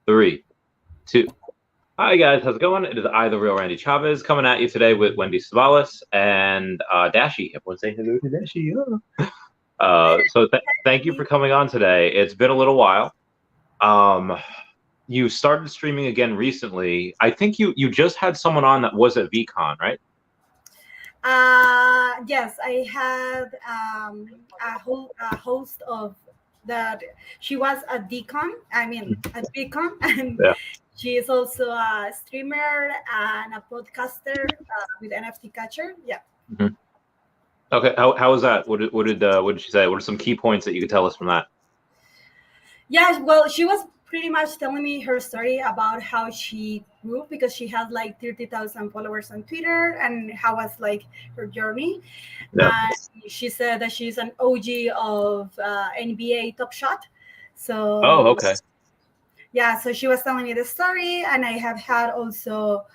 Three, two. Hi guys, how's it going? It is I, the real Randy Chavez, coming at you today with Wendy Stibalis and Dashi. Everyone say hello to Dashi. So thank you for coming on today. It's been a little while. You started streaming again recently. I think you just had someone on that was at VCon, right? Yes, I had a host of that. She was a decon, a decon, and Yeah. she is also a streamer and a podcaster with NFT Catcher. Yeah. Mm-hmm. Okay, how was that? What did she say? What are some key points that you could tell us from that? Yeah, well, she was pretty much telling me her story about how she grew because she has like 30,000 followers on Twitter and how was like her journey. Yeah. And she said that she's an OG of NBA Top Shot. So okay. Yeah, so she was telling me the story, and I have had also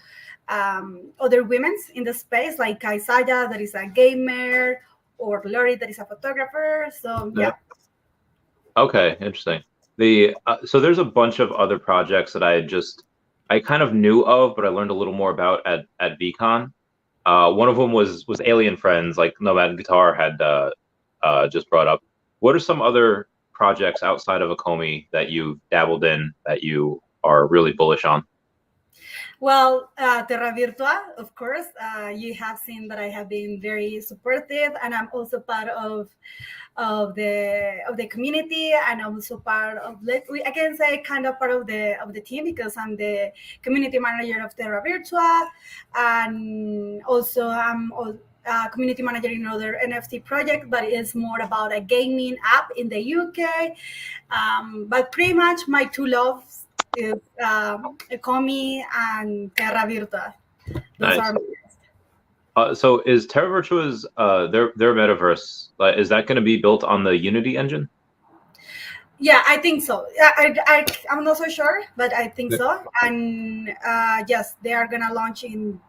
other women in the space like Kaisaya, that is a gamer, or Lori, that is a photographer. So yeah. Okay, interesting. So there's a bunch of other projects that I kind of knew of, but I learned a little more about at VCon. One of them was Alien Friends, like Nomad Guitar had just brought up. What are some other projects outside of Ecomi that you've dabbled in that you are really bullish on? Well, Terra Virtua, of course. You have seen that I have been very supportive, and I'm also part of the community, and I'm also part of, I can say, kind of part of the team, because I'm the community manager of Terra Virtua, and also I'm community manager in another NFT project, but it's more about a gaming app in the UK. But pretty much my two loves is Ecomi and Terra Virtua. Those Nice. are so is Terra Virtua's their metaverse, is that going to be built on the Unity engine? Yeah, I think so. I'm not so sure, but I think so. And yes, they are gonna launch in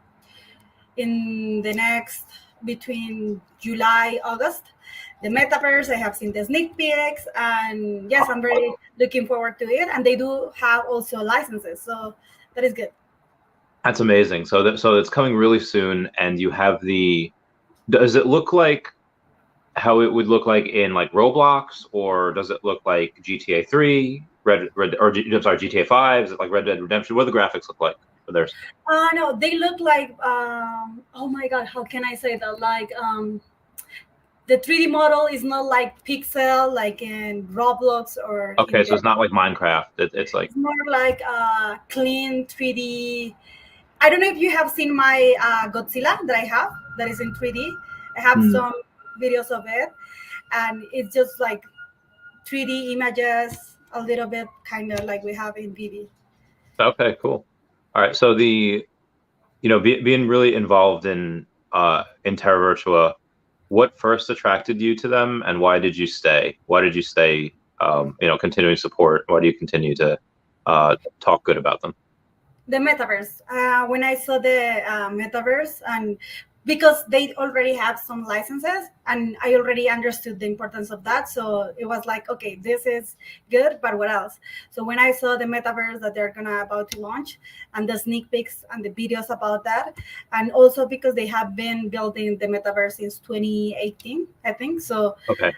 the next, between July, August, the Metaverse. I have seen the sneak peeks, and yes, I'm very looking forward to it. And they do have also licenses, so that is good. That's amazing. So it's coming really soon, and you have does it look like how it would look like in like Roblox, or does it look like GTA 3, GTA 5? Is it like Red Dead Redemption? What do the graphics look like for theirs? No, they look like oh my god, how can I say that? Like the 3D model is not like pixel like in Roblox or. Okay, so it's not like Minecraft. It's like, it's more like clean 3D. I don't know if you have seen my Godzilla that I have that is in 3D. I have some videos of it, and it's just like 3D images, a little bit kind of like we have in Veve. Okay, cool. All right, so being really involved in Terra Virtua, what first attracted you to them, and why did you stay? Why did you stay? Continuing support. Why do you continue to talk good about them? The Metaverse. When I saw the Metaverse, and because they already have some licenses, and I already understood the importance of that, so it was like, okay, this is good, but what else? So when I saw the Metaverse that they're about to launch, and the sneak peeks and the videos about that, and also because they have been building the Metaverse since 2018, I think so. Okay.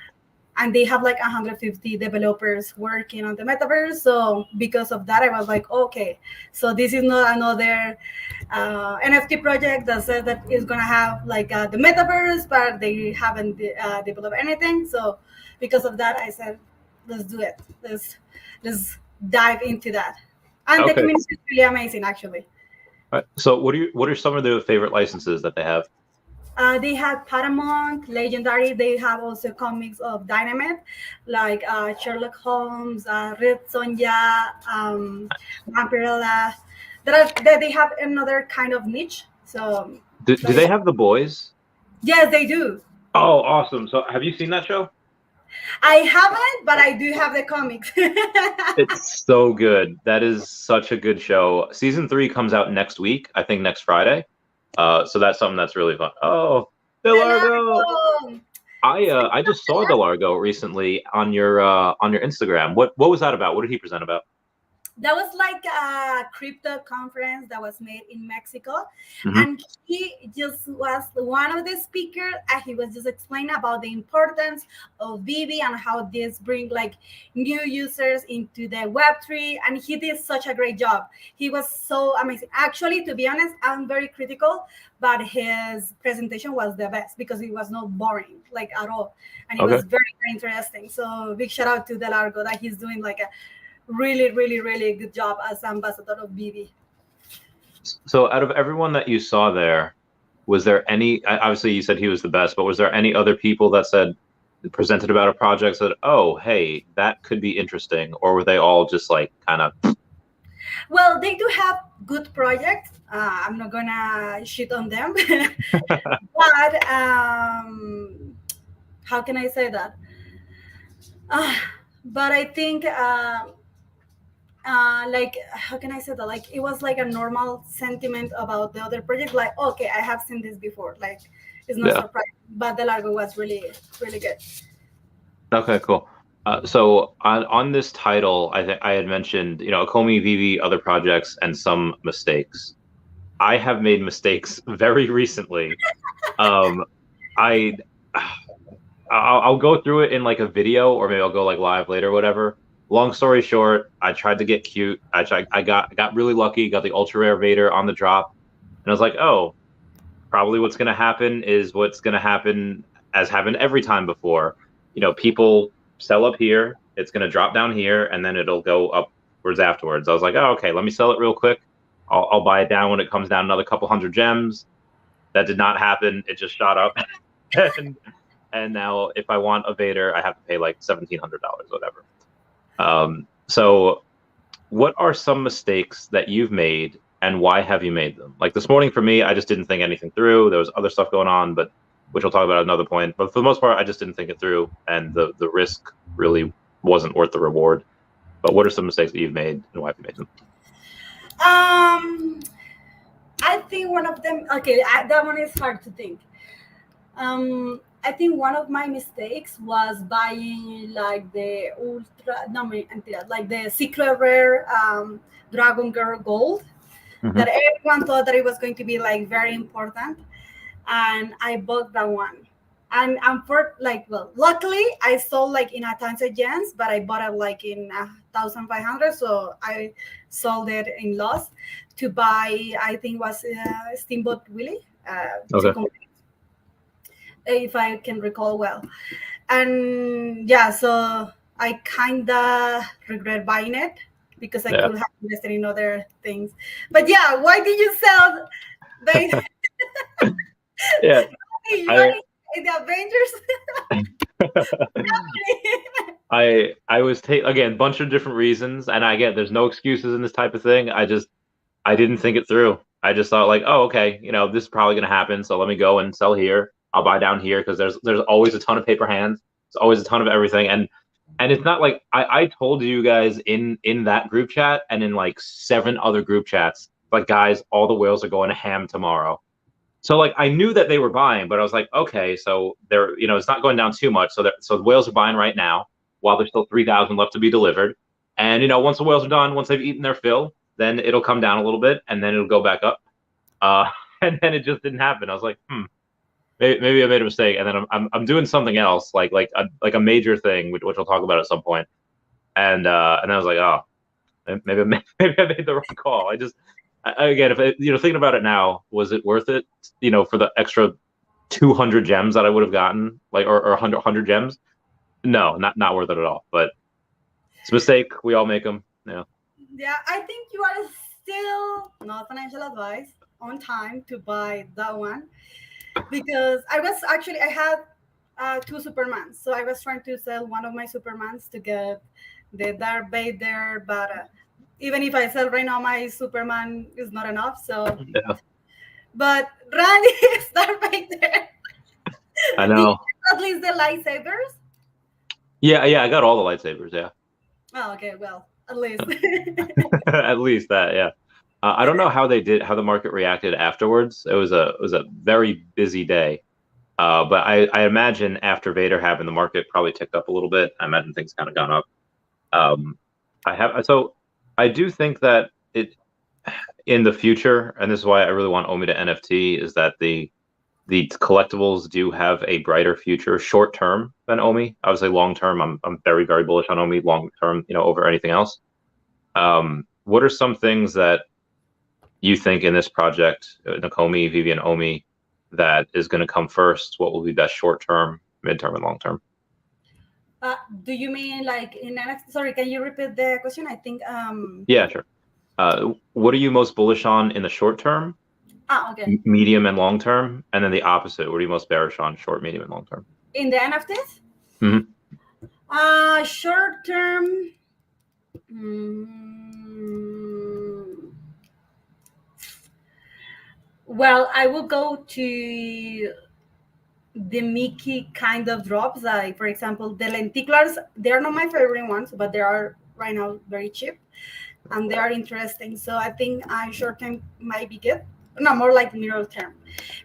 And they have like 150 developers working on the Metaverse. So because of that, I was like, okay, so this is not another NFT project that says that it's going to have like the Metaverse, but they haven't developed anything. So because of that, I said, let's do it. Let's dive into that. And the community is really amazing, actually. All right. So what are some of the favorite licenses that they have? They have Paramount, Legendary. They have also comics of Dynamite, like Sherlock Holmes, Red Sonja, Vampirella. They have another kind of niche. So do they have The Boys? Yes, they do. Oh, awesome! So have you seen that show? I haven't, but I do have the comics. It's so good. That is such a good show. Season 3 comes out next week. I think next Friday. So that's something that's really fun. Oh, DeLargo! I just saw DeLargo recently on your Instagram. What was that about? What did he present about? that was like a crypto conference that was made in Mexico, Hmm. and he just was one of the speakers, and he was just explaining about the importance of Veve and how this bring like new users into the Web3, and he did such a great job. He was so amazing. Actually, to be honest, I'm very critical, but his presentation was the best because it was not boring like at all, and it Okay. was very, very interesting. So big shout out to Delargo that he's doing like a really, really, really good job as ambassador of Veve. So out of everyone that you saw there, was there any, obviously you said he was the best, but was there any other people that presented about a project, said, oh, hey, that could be interesting? Or were they all just like kind of, Well, they do have good projects. I'm not gonna shit on them, but how can I say that? Uh, but I think like how can I say that? Like it was like a normal sentiment about the other project. Like okay, I have seen this before. Like it's not yeah. surprising. But the Largo was really, really good. Okay, cool. So on this title, I think I had mentioned, Ecomi, Veve, other projects, and some mistakes. I have made mistakes very recently. Um, I I'll go through it in like a video, or maybe I'll go like live later, whatever. Long story short, I tried to get cute. I got really lucky, got the ultra rare Vader on the drop, and I was like, oh, probably what's going to happen is what's going to happen as happened every time before. People sell up here, it's going to drop down here, and then it'll go upwards afterwards. I was like, oh, okay, let me sell it real quick. I'll buy it down when it comes down another couple hundred gems. That did not happen. It just shot up. and now if I want a Vader, I have to pay like $1,700, whatever. So what are some mistakes that you've made, and why have you made them? Like this morning for me, I just didn't think anything through. There was other stuff going on, but which we'll talk about at another point. But for the most part, I just didn't think it through, and the risk really wasn't worth the reward. But what are some mistakes that you've made, and why have you made them? I think one of them. Okay, that one is hard to think. I think one of my mistakes was buying like the like the secret rare Dragon Girl Gold. Mm-hmm. That everyone thought that it was going to be like very important, and I bought that one. And for like, well, luckily I sold like in 1,000 yens, but I bought it like in 1,500, so I sold it in loss to buy. I think was Steamboat Willie. Okay. If I can recall well. And yeah, so I kinda regret buying it because I could have invested in other things. But yeah, why did you sell the yeah. the Avengers? I was again, bunch of different reasons, and I get there's no excuses in this type of thing. I didn't think it through. I just thought like, oh, okay, this is probably gonna happen, so let me go and sell here. I'll buy down here because there's always a ton of paper hands. There's always a ton of everything, and it's not like I told you guys in that group chat and in like 7 other group chats, like, guys, all the whales are going to ham tomorrow. So like I knew that they were buying, but I was like, okay, so they're it's not going down too much. So the whales are buying right now while there's still 3,000 left to be delivered. And once the whales are done, once they've eaten their fill, then it'll come down a little bit and then it'll go back up. And then it just didn't happen. I was like, maybe I made a mistake. And then I'm doing something else, like a major thing, which we'll talk about at some point. And I was like, oh, maybe I made the wrong call. Again, if thinking about it now, was it worth it? For the extra 200 gems that I would have gotten, like, or 100 gems? No, not worth it at all. But it's a mistake. We all make them. Yeah. Yeah, I think you are still not financial advice on time to buy that one, because I had 2 Supermans, so I was trying to sell one of my Supermans to get the Darth Vader, but even if I sell right now, my Superman is not enough. So, yeah. But Randy is Darth Vader. I know. At least the lightsabers. Yeah, I got all the lightsabers. Yeah. Oh, okay. Well, at least. At least that, yeah. I don't know how the market reacted afterwards. It was a very busy day, but I imagine after Vader happened, the market probably ticked up a little bit. I imagine things kind of gone up. I do think that in the future, and this is why I really want Omi to NFT, is that the collectibles do have a brighter future short term than Omi. Obviously, long term, I'm very, very bullish on Omi. Long term, over anything else. What are some things that you think in this project, Ecomi, Veve, and Omi, that is going to come first? What will be best short term, mid term, and long term? Do you mean like in NFT? Sorry, can you repeat the question? I think. Yeah, sure. What are you most bullish on in the short term? Okay. Medium and long term, and then the opposite. What are you most bearish on, short, medium, and long term? In the NFTs? Mm-hmm. Short term. Well, I will go to the Mickey kind of drops. Like, for example, the lenticulars. They're not my favorite ones, but they are right now very cheap, and they are interesting. So I think short term might be good. No, more like middle term.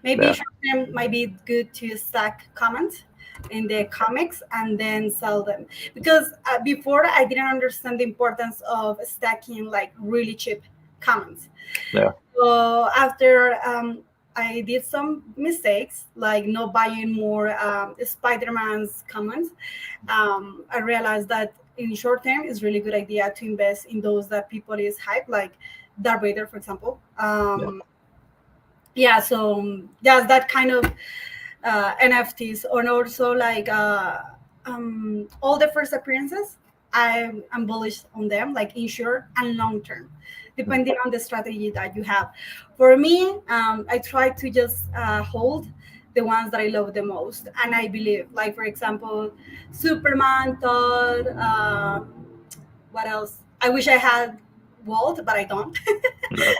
Maybe short term might be good to stack comments in the comics and then sell them, because before I didn't understand the importance of stacking like really cheap comments. Yeah. So after I did some mistakes, like not buying more Spider-Man's comments, I realized that in short term it's really good idea to invest in those that people is hype, like Darth Vader, for example. So that kind of NFTs, and also like all the first appearances. I'm bullish on them, like in short and long term, depending on the strategy that you have. For me, I try to just hold the ones that I love the most, and I believe, like for example, Superman, Thor. What else? I wish I had Walt, but I don't. No.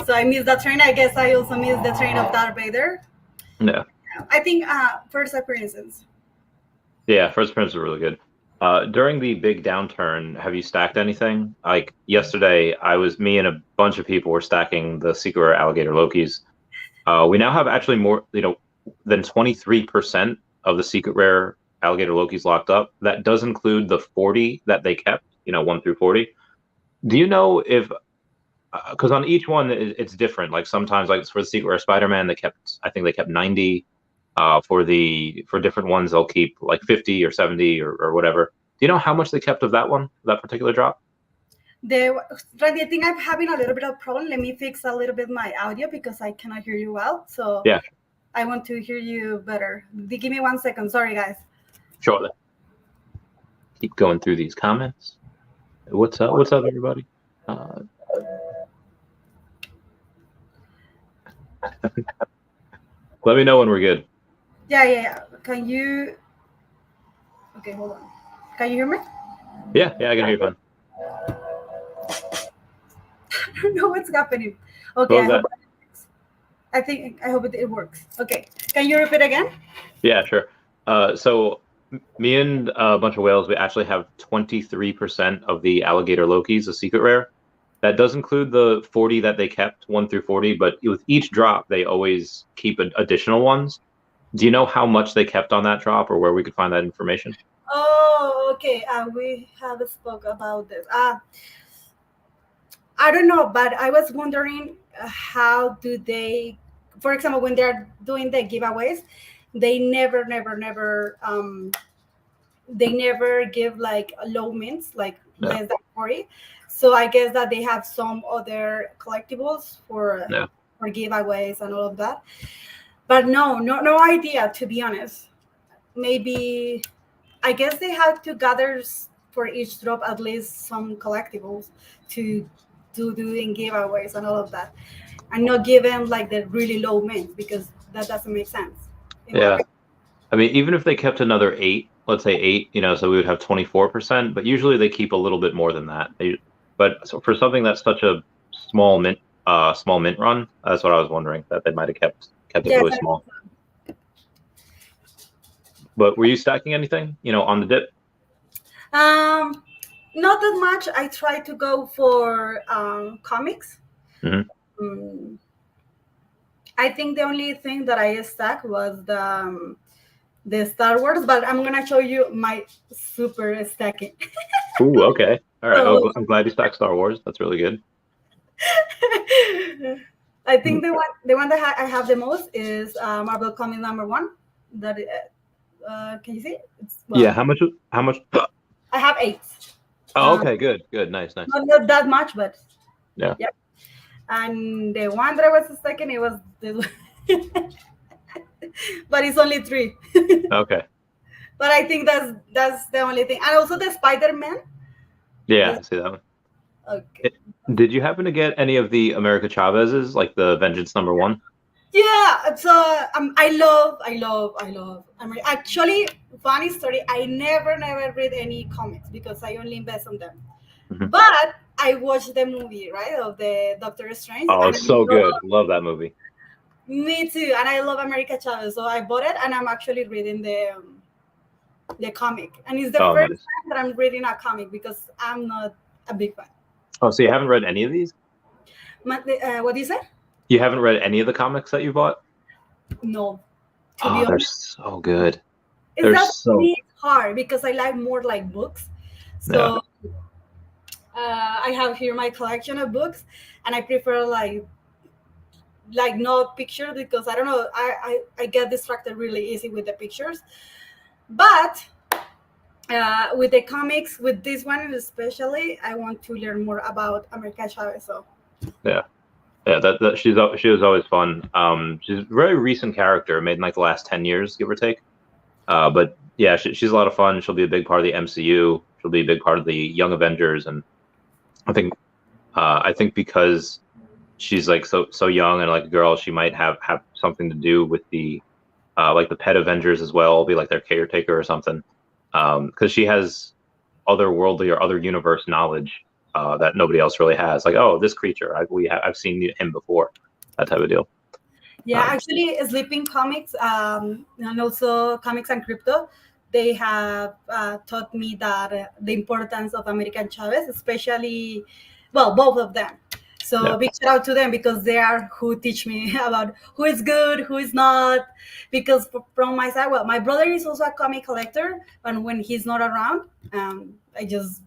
So I missed that train. I guess I also missed the train of Darth Vader. No. I think first appearances. Yeah, first appearances are really good. During the big downturn, have you stacked anything? Like yesterday, me and a bunch of people were stacking the secret rare alligator Lokis. We now have actually more, than 23% of the secret rare alligator Lokis locked up. That does include the 40 that they kept, 1 through 40. Do you know if, because on each one it's different. Like sometimes, like for the secret rare Spider-Man, I think they kept 90. For different ones, they'll keep like 50 or 70 or whatever. Do you know how much they kept of that particular drop? I think I'm having a little bit of problem. Let me fix a little bit my audio because I cannot hear you well. So yeah, I want to hear you better. Give me 1 second. Sorry, guys. Sure. Keep going through these comments. What's up? What's up, everybody? Let me know when we're good. Yeah. Can you? Okay, hold on. Can you hear me? Yeah, I can hear you fine. I don't know what's happening. Okay, I hope it works. Okay, can you repeat again? Yeah, sure. So me and a bunch of whales, we actually have 23% of the alligator Lokis, the secret rare. That does include the 40 that they kept, 1 through 40, but with each drop, they always keep additional ones. Do you know how much they kept on that drop or where we could find that information? Oh, okay. We have spoke about this. I don't know, but I was wondering how do they, for example, when they're doing the giveaways, they never give like low mints, like less than 40. So I guess that they have some other collectibles for giveaways and all of that. But no idea, to be honest. Maybe I guess they have to gather for each drop at least some collectibles to doing giveaways and all of that, and not give them like the really low mint, because that doesn't make sense. Yeah, I mean, even if they kept another 8, let's say 8, so we would have 24%. But usually they keep a little bit more than that. But so for something that's such a small mint run, that's what I was wondering, that they might have kept it really small. But were you stacking anything, on the dip? Not that much. I try to go for comics. Mm-hmm. I think the only thing that I stacked was the Star Wars, but I'm gonna show you my super stacking. Ooh, okay. All right. So I'm glad you stacked Star Wars. That's really good. I think the one that I have the most is Marvel Comics #1. That can you see? Yeah. How much? How much? I have 8. Oh, okay. Good. Nice. Not that much, but Yeah. yeah. And the one that I was second, it was this one. But it's only 3. Okay. But I think that's the only thing. And also the Spider-Man. Yeah, I see that one. Okay. Did you happen to get any of the America Chavez's, like the Vengeance #1? Yeah, so I love. I mean, actually, funny story. I never read any comics because I only invest on them. Mhm. But I watched the movie, right, of the Doctor Strange. Oh, and it's so good. Love that movie. Me too, and I love America Chavez, so I bought it, and I'm actually reading the comic, and it's the first Nice. time that I'm reading a comic because I'm not a big fan. Oh, so you haven't read any of these? What do you say? You haven't read any of the comics that you bought? No. Oh, they're so good. It's hard because I like more like books. So I have here my collection of books, and I prefer like no pictures because I don't know, I get distracted really easy with the pictures. But with the comics, with this one especially, I want to learn more about America Chavez. So yeah, that she was always fun. She's a very recent character, made in like the last 10 years, give or take. But yeah, she's a lot of fun. She'll be a big part of the MCU. She'll be a big part of the Young Avengers, and I think because she's like so young and like a girl, she might have something to do with the like the pet Avengers as well, be like their caretaker or something. Because she has otherworldly or other universe knowledge that nobody else really has. Like, oh, this creature, I've seen him before, that type of deal. Yeah, actually, Sleeping Comics and also Comics and Crypto, they have taught me that the importance of American Chavez, especially, well, both of them. So big shout out to them because they are who teach me about who is good, who is not. Because from my side, well, my brother is also a comic collector, and when he's not around, I just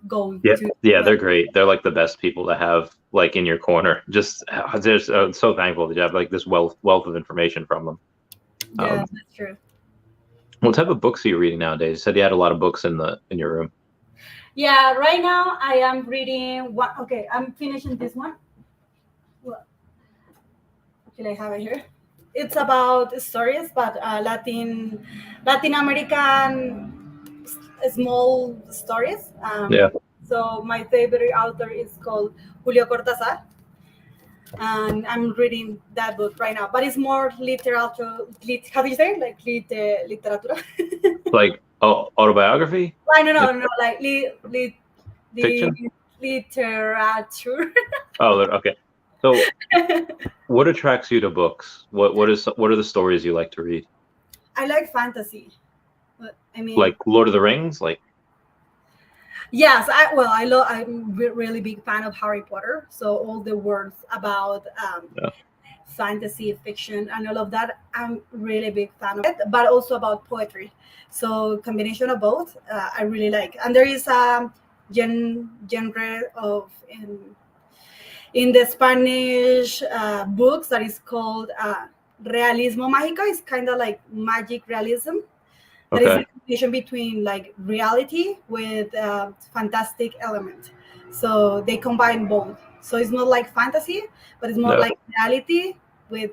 go. Yeah, they're great. They're like the best people to have like in your corner. Just so thankful that you have like this wealth of information from them. Yeah, that's true. What type of books are you reading nowadays? You said you had a lot of books in your room. Yeah, right now I am reading one. Okay, I'm finishing this one. Well, actually, I have it here. It's about stories, but Latin American small stories. So my favorite author is called Julio Cortázar, and I'm reading that book right now. But it's more literature. How do you say? Like literatura. Like autobiography? No. Like fiction? Literature. Oh, okay. So, what attracts you to books? What are the stories you like to read? I like fantasy. I mean, like Lord of the Rings, like. Yes, I'm really big fan of Harry Potter. So all the words about fantasy, fiction, and all of that, I'm really big fan of it. But also about poetry. So combination of both, I really like. And there is a genre of in the Spanish books that is called realismo mágico. It's kind of like magic realism. That is a combination between like reality with fantastic element. So they combine both. So it's not like fantasy, but it's more like reality with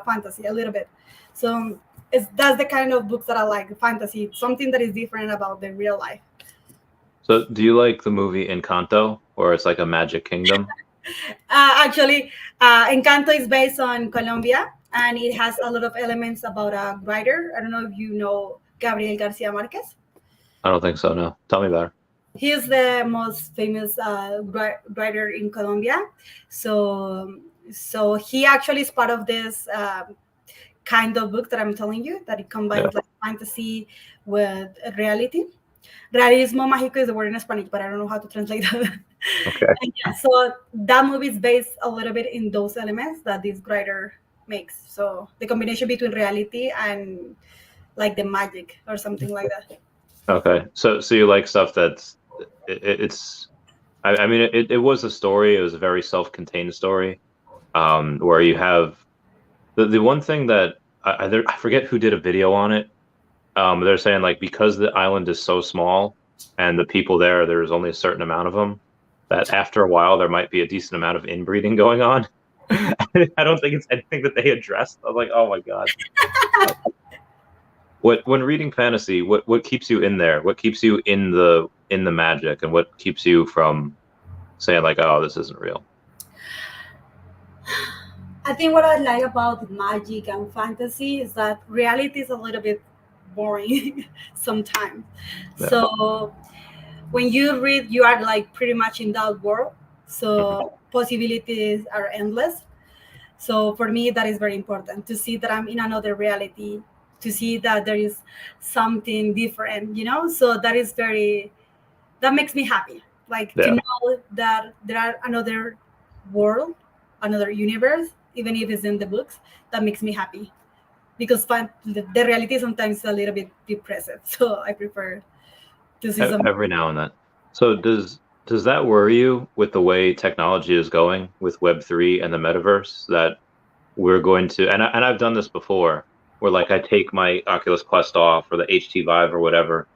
fantasy a little bit. So that's the kind of books that I like, fantasy, something that is different about the real life. So do you like the movie Encanto, where it's like a magic kingdom? Actually, Encanto is based on Colombia, and it has a lot of elements about a writer. I don't know if you know Gabriel Garcia Marquez. I don't think so, no. Tell me about her. He is the most famous writer in Colombia. So he actually is part of this kind of book that I'm telling you, that it combines like fantasy with reality. Realismo mágico is the word in Spanish, but I don't know how to translate that. Okay. So that movie is based a little bit in those elements that this writer makes. So the combination between reality and like the magic or something like that. Okay. So you like stuff that's it's. I mean, it was a story. It was a very self-contained story, where you have the one thing that I forget who did a video on it. They're saying like because the island is so small and the people there's only a certain amount of them, that after a while there might be a decent amount of inbreeding going on. I don't think it's anything that they addressed. I was like, oh my god. When reading fantasy, what keeps you in there? What keeps you in the magic, and what keeps you from saying like, oh, this isn't real? I think what I like about magic and fantasy is that reality is a little bit boring sometimes. Yeah. So when you read, you are like pretty much in that world. So possibilities are endless. So for me, that is very important to see that I'm in another reality, to see that there is something different, So that makes me happy. Like to know that there are another world, another universe, even if it's in the books, that makes me happy. Because the reality sometimes is a little bit depressive. So I prefer to see something every now and then. So does that worry you with the way technology is going with Web3 and the Metaverse, that we're going to, and I've done this before, where like I take my Oculus Quest off or the HT Vive or whatever,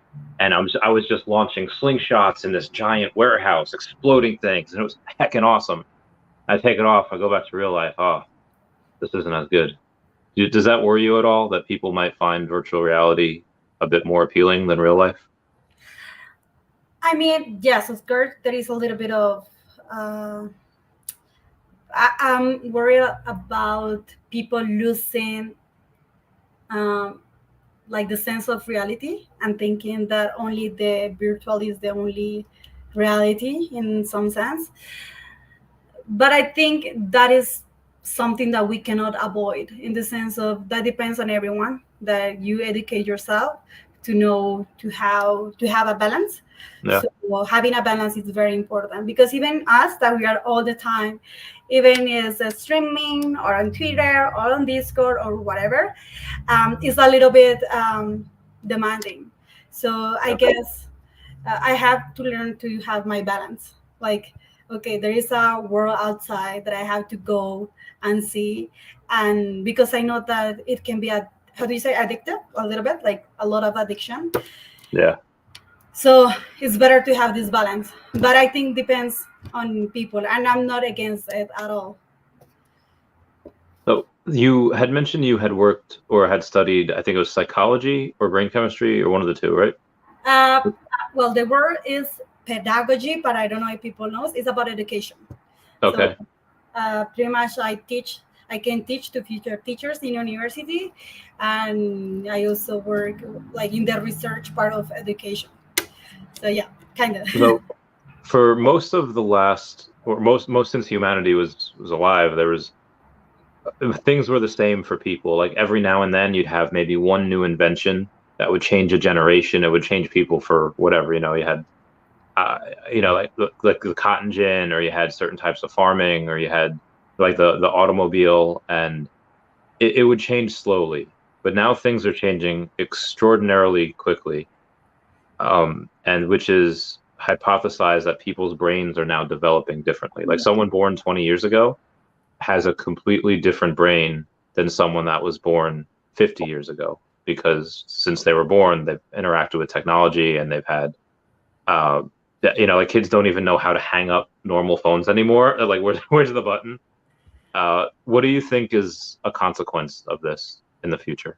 and I was just launching slingshots in this giant warehouse, exploding things, and it was heckin' awesome. I take it off, I go back to real life. Oh, this isn't as good. Does that worry you at all, that people might find virtual reality a bit more appealing than real life? I mean, yes, of course, there is a little bit of. I'm worried about people losing, like the sense of reality and thinking that only the virtual is the only reality in some sense. But I think that is something that we cannot avoid, in the sense of that depends on everyone, that you educate yourself to know to have a balance. Yeah. So having a balance is very important, because even us, that we are all the time, even is streaming or on Twitter or on Discord or whatever, is a little bit demanding. So I guess I have to learn to have my balance. Like, okay, there is a world outside that I have to go and see, and because I know that it can be how do you say, addictive, a little bit, like a lot of addiction. Yeah. So it's better to have this balance, but I think depends on people, and I'm not against it at all. So you had mentioned you had worked or had studied, I think it was psychology or brain chemistry, or one of the two, right? Well, the word is pedagogy, but I don't know if people know. It's about education. Okay. So pretty much I can teach to future teachers in university, and I also work like in the research part of education. So yeah, kind of. So for most of the last, or most since humanity was alive, there was things were the same for people. Like every now and then you'd have maybe one new invention that would change a generation. It would change people for whatever, you had like the cotton gin, or you had certain types of farming, or you had like the automobile, and it would change slowly. But now things are changing extraordinarily quickly, and which is hypothesized that people's brains are now developing differently. Like someone born 20 years ago has a completely different brain than someone that was born 50 years ago, because since they were born, they've interacted with technology, and they've had like kids don't even know how to hang up normal phones anymore. Like, where's the button? What do you think is a consequence of this in the future?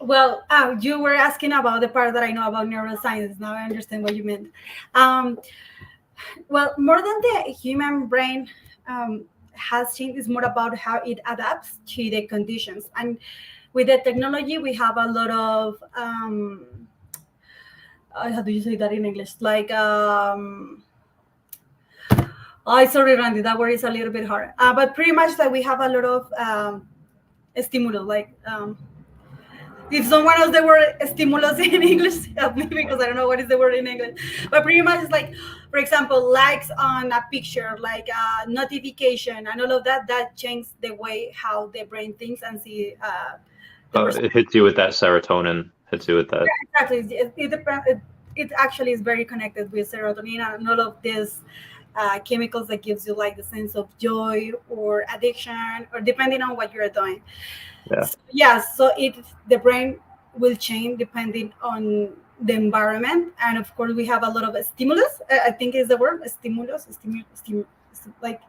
Well, you were asking about the part that I know about neuroscience. Now I understand what you meant. Well, more than the human brain has changed, is more about how it adapts to the conditions. And with the technology, we have a lot of how do you say that in English? Like, sorry, Randy, that word is a little bit hard. But pretty much that we have a lot of stimulus. Like, if someone knows the word stimulus in English, help me, because I don't know what is the word in English. But pretty much it's like, for example, likes on a picture, like notification, and all of that. That changes the way how the brain thinks and see. It hits you with that serotonin. Hits you with that. Yeah, exactly. It depends. it actually is very connected with serotonin and all of these chemicals that gives you like the sense of joy or addiction or depending on what you're doing. Yeah. So, yeah, so it the brain will change depending on the environment, and of course we have a lot of stimulus. I think is the word stimulus, like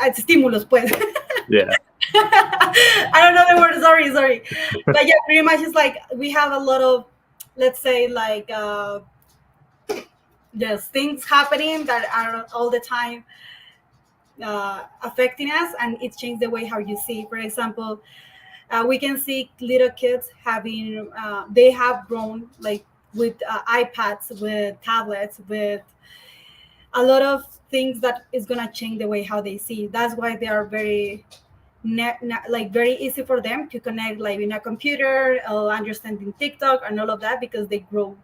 it's stimulus, pues. Yeah. I don't know the word. Sorry, but yeah, pretty much it's like we have a lot of, let's say, like there's things happening that are all the time affecting us, and it changed the way how you see. For example, we can see little kids having they have grown like with iPads, with tablets, with a lot of things that is gonna change the way how they see. That's why they are very like very easy for them to connect like in a computer or understanding TikTok and all of that because they grow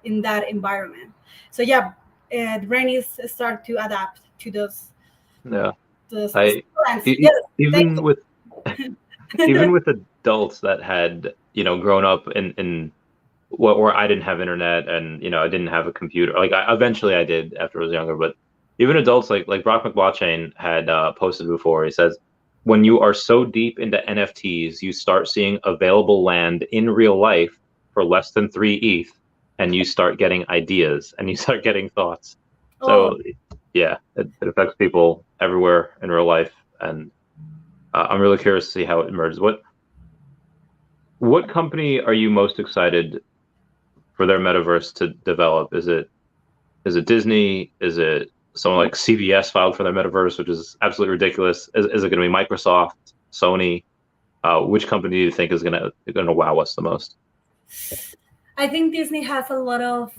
in that environment. So yeah, the brain is start to adapt to Yeah. those I yes, thank even with even with adults that had, grown up in where I didn't have internet and, I didn't have a computer. Like eventually I did after I was younger, but even adults like Brock McBlockchain had posted before. He says, when you are so deep into NFTs, you start seeing available land in real life for less than 3 ETH, and you start getting ideas and you start getting thoughts. Oh, So yeah, it affects people everywhere in real life, and I'm really curious to see how it emerges. What company are you most excited for their metaverse to develop? Is it Disney? Is it someone like CVS filed for their metaverse, which is absolutely ridiculous? Is it going to be Microsoft, Sony? Which company do you think is going to wow us the most? I think Disney has a lot of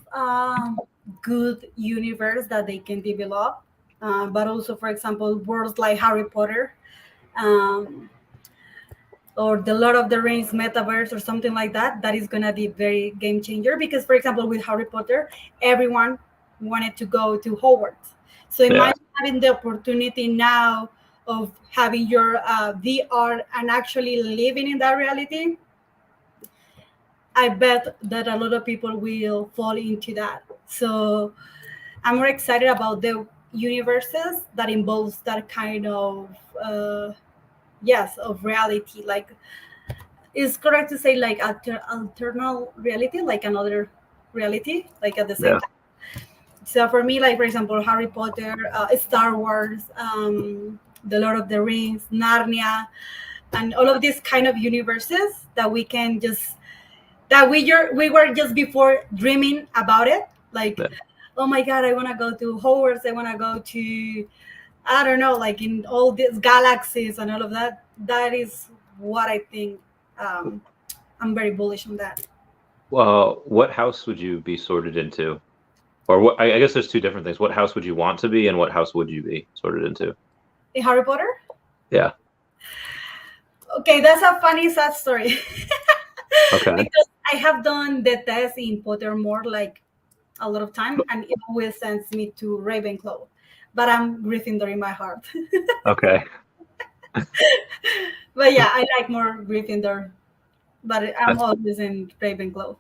good universe that they can develop, but also, for example, worlds like Harry Potter um, or the Lord of the Rings metaverse or something like that. That is gonna be very game changer because, for example, with Harry Potter, everyone wanted to go to Hogwarts. So Yeah, imagine having the opportunity now of having your VR and actually living in that reality. I bet that a lot of people will fall into that. So I'm more excited about the universes that involves that kind of yes of reality. Like, is correct to say like alternate reality, like another reality, like at the same yeah, time. So for me, like for example, Harry Potter, Star Wars, The Lord of the Rings, Narnia, and all of these kind of universes that we can just that we were just before dreaming about it. Like, yeah. oh my God, I want to go to Hogwarts. I want to go to, I don't know, like in all these galaxies and all of that. That is what I think. Um, I'm very bullish on that. Well, what house would you be sorted into? Or what? I guess there's two different things. What house would you want to be, and what house would you be sorted into? In Harry Potter? Yeah. Okay, that's a funny, sad story. Okay. Because I have done the test in Pottermore like a lot of time, and it always sends me to Ravenclaw. But I'm Gryffindor in my heart. Okay. But yeah, I like more Gryffindor, but I'm always in Ravenclaw.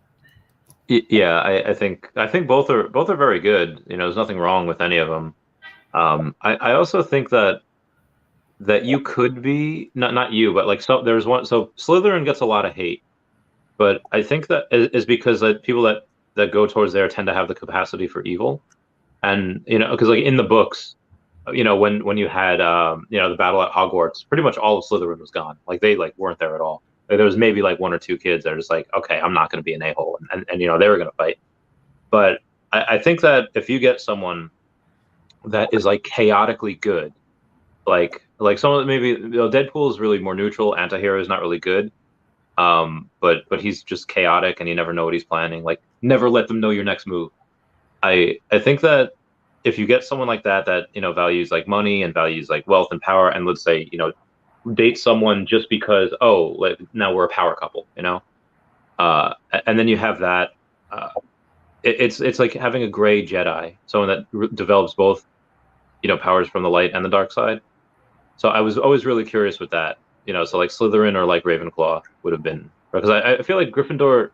Yeah, I think both are very good. There's nothing wrong with any of them. I also think that you could be not you, but like so there's one. So Slytherin gets a lot of hate, but I think that is because like people that go towards there tend to have the capacity for evil, and because like in the books, when you had the battle at Hogwarts, pretty much all of Slytherin was gone. Like they like weren't there at all. Like, there was maybe like one or two kids that are just like, okay, I'm not going to be an a-hole, and they were going to fight. But I think that if you get someone that is like chaotically good, like someone that maybe Deadpool is really more neutral, antihero is not really good, but he's just chaotic and you never know what he's planning. Like never let them know your next move. I think that if you get someone like that values like money and values like wealth and power, and let's say date someone just because like, now we're a power couple, and then you have that. Uh, it's like having a gray Jedi, someone that develops both powers from the light and the dark side. So I was always really curious with that, so like Slytherin or like Ravenclaw would have been, because I feel like Gryffindor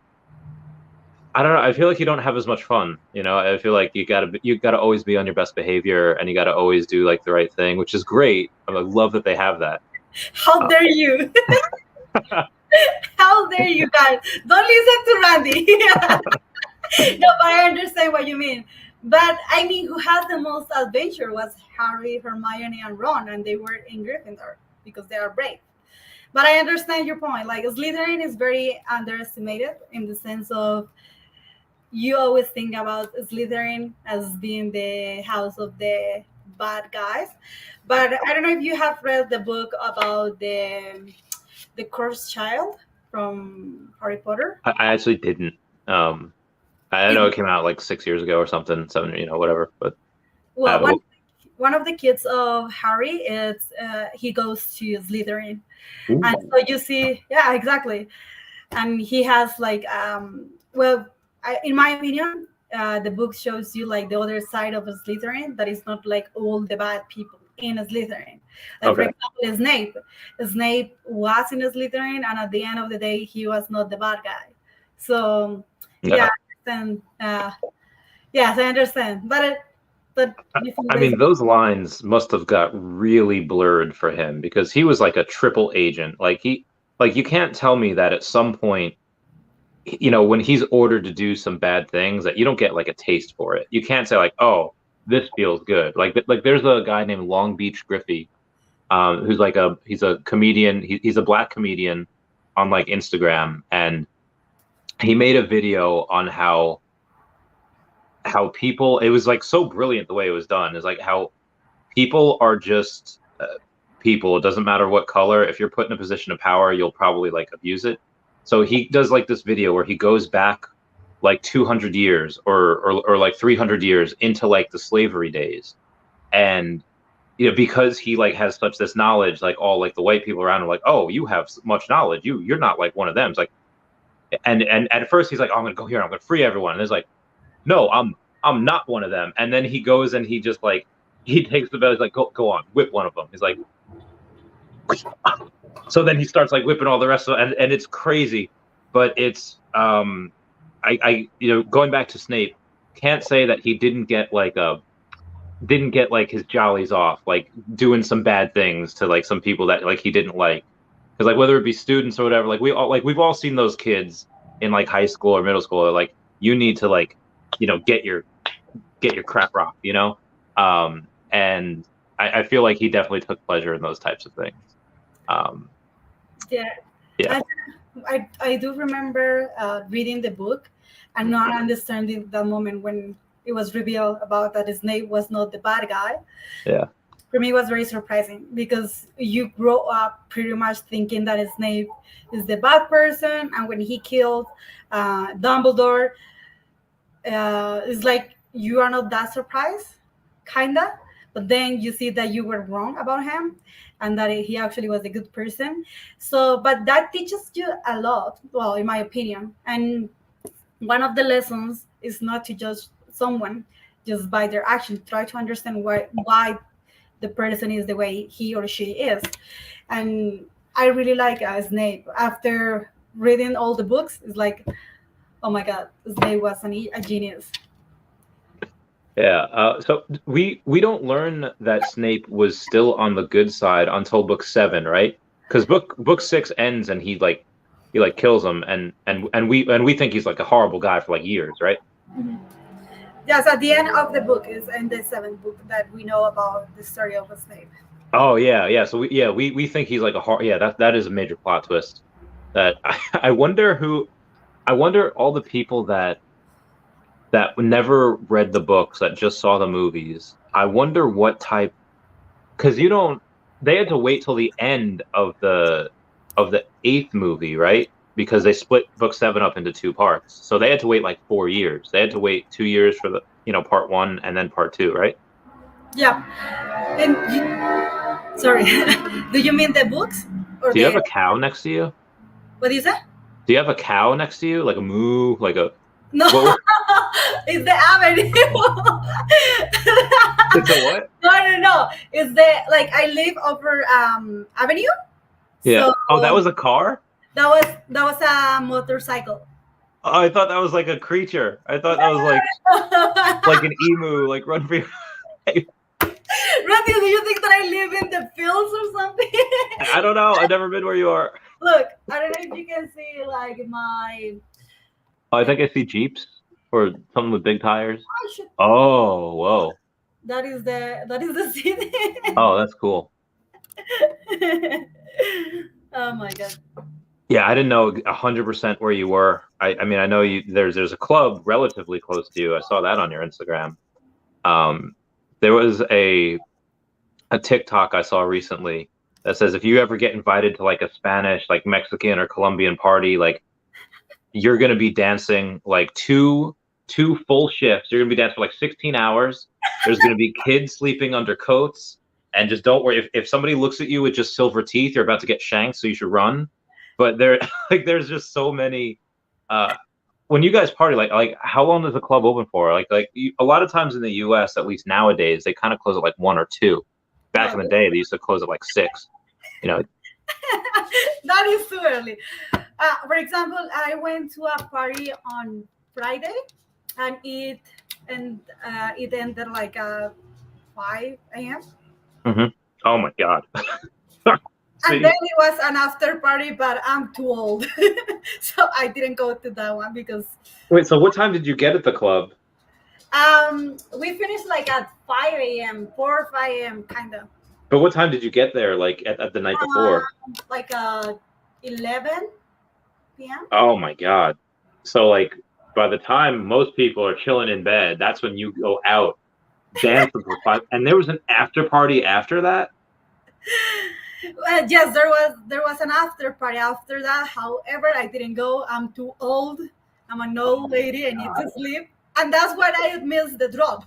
I don't know. I feel like you don't have as much fun. I feel like you gotta always be on your best behavior, and you gotta always do like the right thing, which is great. I love that they have that. How dare you? How dare you guys? Don't listen to Randy. No, but I understand what you mean. But I mean, who has the most adventure was Harry, Hermione, and Ron, and they were in Gryffindor because they are brave. But I understand your point. Like Slytherin is very underestimated in the sense of you always think about Slytherin as being the house of the bad guys. But I don't know if you have read the book about the cursed child from Harry Potter. I actually didn't. I know it came out like 6 years ago or something, 7, whatever. But Well, one of the kids of Harry is he goes to Slytherin, and so you see, yeah, exactly, and he has like in my opinion, the book shows you like the other side of a Slytherin that is not like all the bad people in a Slytherin. Like for example, Snape was in a Slytherin, and at the end of the day, he was not the bad guy. So yeah, and yes, I understand, but I mean, those lines must have got really blurred for him because he was like a triple agent. Like you can't tell me that at some point, when he's ordered to do some bad things, that you don't get like a taste for it. You can't say like, oh, this feels good. Like there's a guy named Long Beach Griffey, who's like he's a comedian. He's a black comedian on like Instagram, and he made a video on how people, it was like so brilliant the way it was done, is like how people are just people. It doesn't matter what color. If you're put in a position of power, you'll probably like abuse it. So he does like this video where he goes back like 200 years or like 300 years into like the slavery days, and because he like has such this knowledge, like all like the white people around him like, oh, you have much knowledge, you're not like one of them. It's like, and at first he's like, oh, I'm gonna go here, I'm gonna free everyone, and it's like, no, I'm not one of them. And then he goes and he just like, he takes the belt, he's like, go on, whip one of them. He's like, so then he starts like whipping all the rest of it, and it's crazy. But it's I going back to Snape, can't say that he didn't get like his jollies off, like doing some bad things to like some people that like he didn't like. Because like whether it be students or whatever, like we've all seen those kids in like high school or middle school, or like you need to like get your crap rocked, and I feel like he definitely took pleasure in those types of things. Yeah. I do remember reading the book and not understanding that moment when it was revealed about that Snape was not the bad guy. Yeah. For me, it was very surprising because you grow up pretty much thinking that Snape is the bad person, and when he killed Dumbledore, it's like you are not that surprised, kinda. But then you see that you were wrong about him, and that he actually was a good person. So, but that teaches you a lot, well, in my opinion. And one of the lessons is not to judge someone just by their actions. Try to understand why the person is the way he or she is. And I really like Snape. After reading all the books, it's like, oh my God, Snape was a genius. Yeah. So we don't learn that Snape was still on the good side until book 7, right? Because book 6 ends and he kills him, and we think he's like a horrible guy for like years, right? Mm-hmm. Yes, at the end of the book is in the 7th book that we know about the story of Snape. Oh yeah. So we think he's like that is a major plot twist. That I wonder all the people that never read the books, that just saw the movies. I wonder what type, because they had to wait till the end of the 8th movie, right? Because they split book 7 up into 2 parts. So they had to wait like 4 years. They had to wait 2 years for the, part 1 and then part 2, right? Yeah. And sorry, do you mean the books? Do you have a cow next to you? What is that? Do you have a cow next to you? Like a moo, like a... No, it's the avenue. It's a what? No. It's the, like, I live over Avenue. Yeah. So, that was a car? That was a motorcycle. Oh, I thought that was like a creature. I thought that was like an emu, like run for your life. Randy, do you think that I live in the fields or something? I don't know. I've never been where you are. Look, I don't know if you can see like my. Oh, I think I see Jeeps or something with big tires. Should... Oh, whoa. That is the city. Oh, that's cool. Oh my god. Yeah, I didn't know 100% where you were. I mean, I know there's a club relatively close to you. I saw that on your Instagram. There was a TikTok I saw recently that says if you ever get invited to like a Spanish, like Mexican or Colombian party, like you're gonna be dancing like two full shifts. You're gonna be dancing for like 16 hours. There's gonna be kids sleeping under coats, and just don't worry if somebody looks at you with just silver teeth, you're about to get shanked, so you should run. But there's just so many. When you guys party, like how long does the club open for? A lot of times in the U.S., at least nowadays, they kind of close at like 1 or 2. Back in the day, they used to close at like 6. You know. That is too early. For example, I went to a party on Friday, and it ended like 5 a.m. Mm-hmm. Oh my god. And then it was an after party, but I'm too old, so I didn't go to that one because. Wait, so what time did you get at the club? We finished like at 5 a.m., 4 or 5 a.m. kind of. But what time did you get there? Like at the night before? Like 11 p.m. Oh my god! So like by the time most people are chilling in bed, that's when you go out dancing for 5. And there was an after party after that. Yes, there was an after party after that. However, I didn't go. I'm too old. I'm an old lady. I need to sleep, and that's when I missed the drop.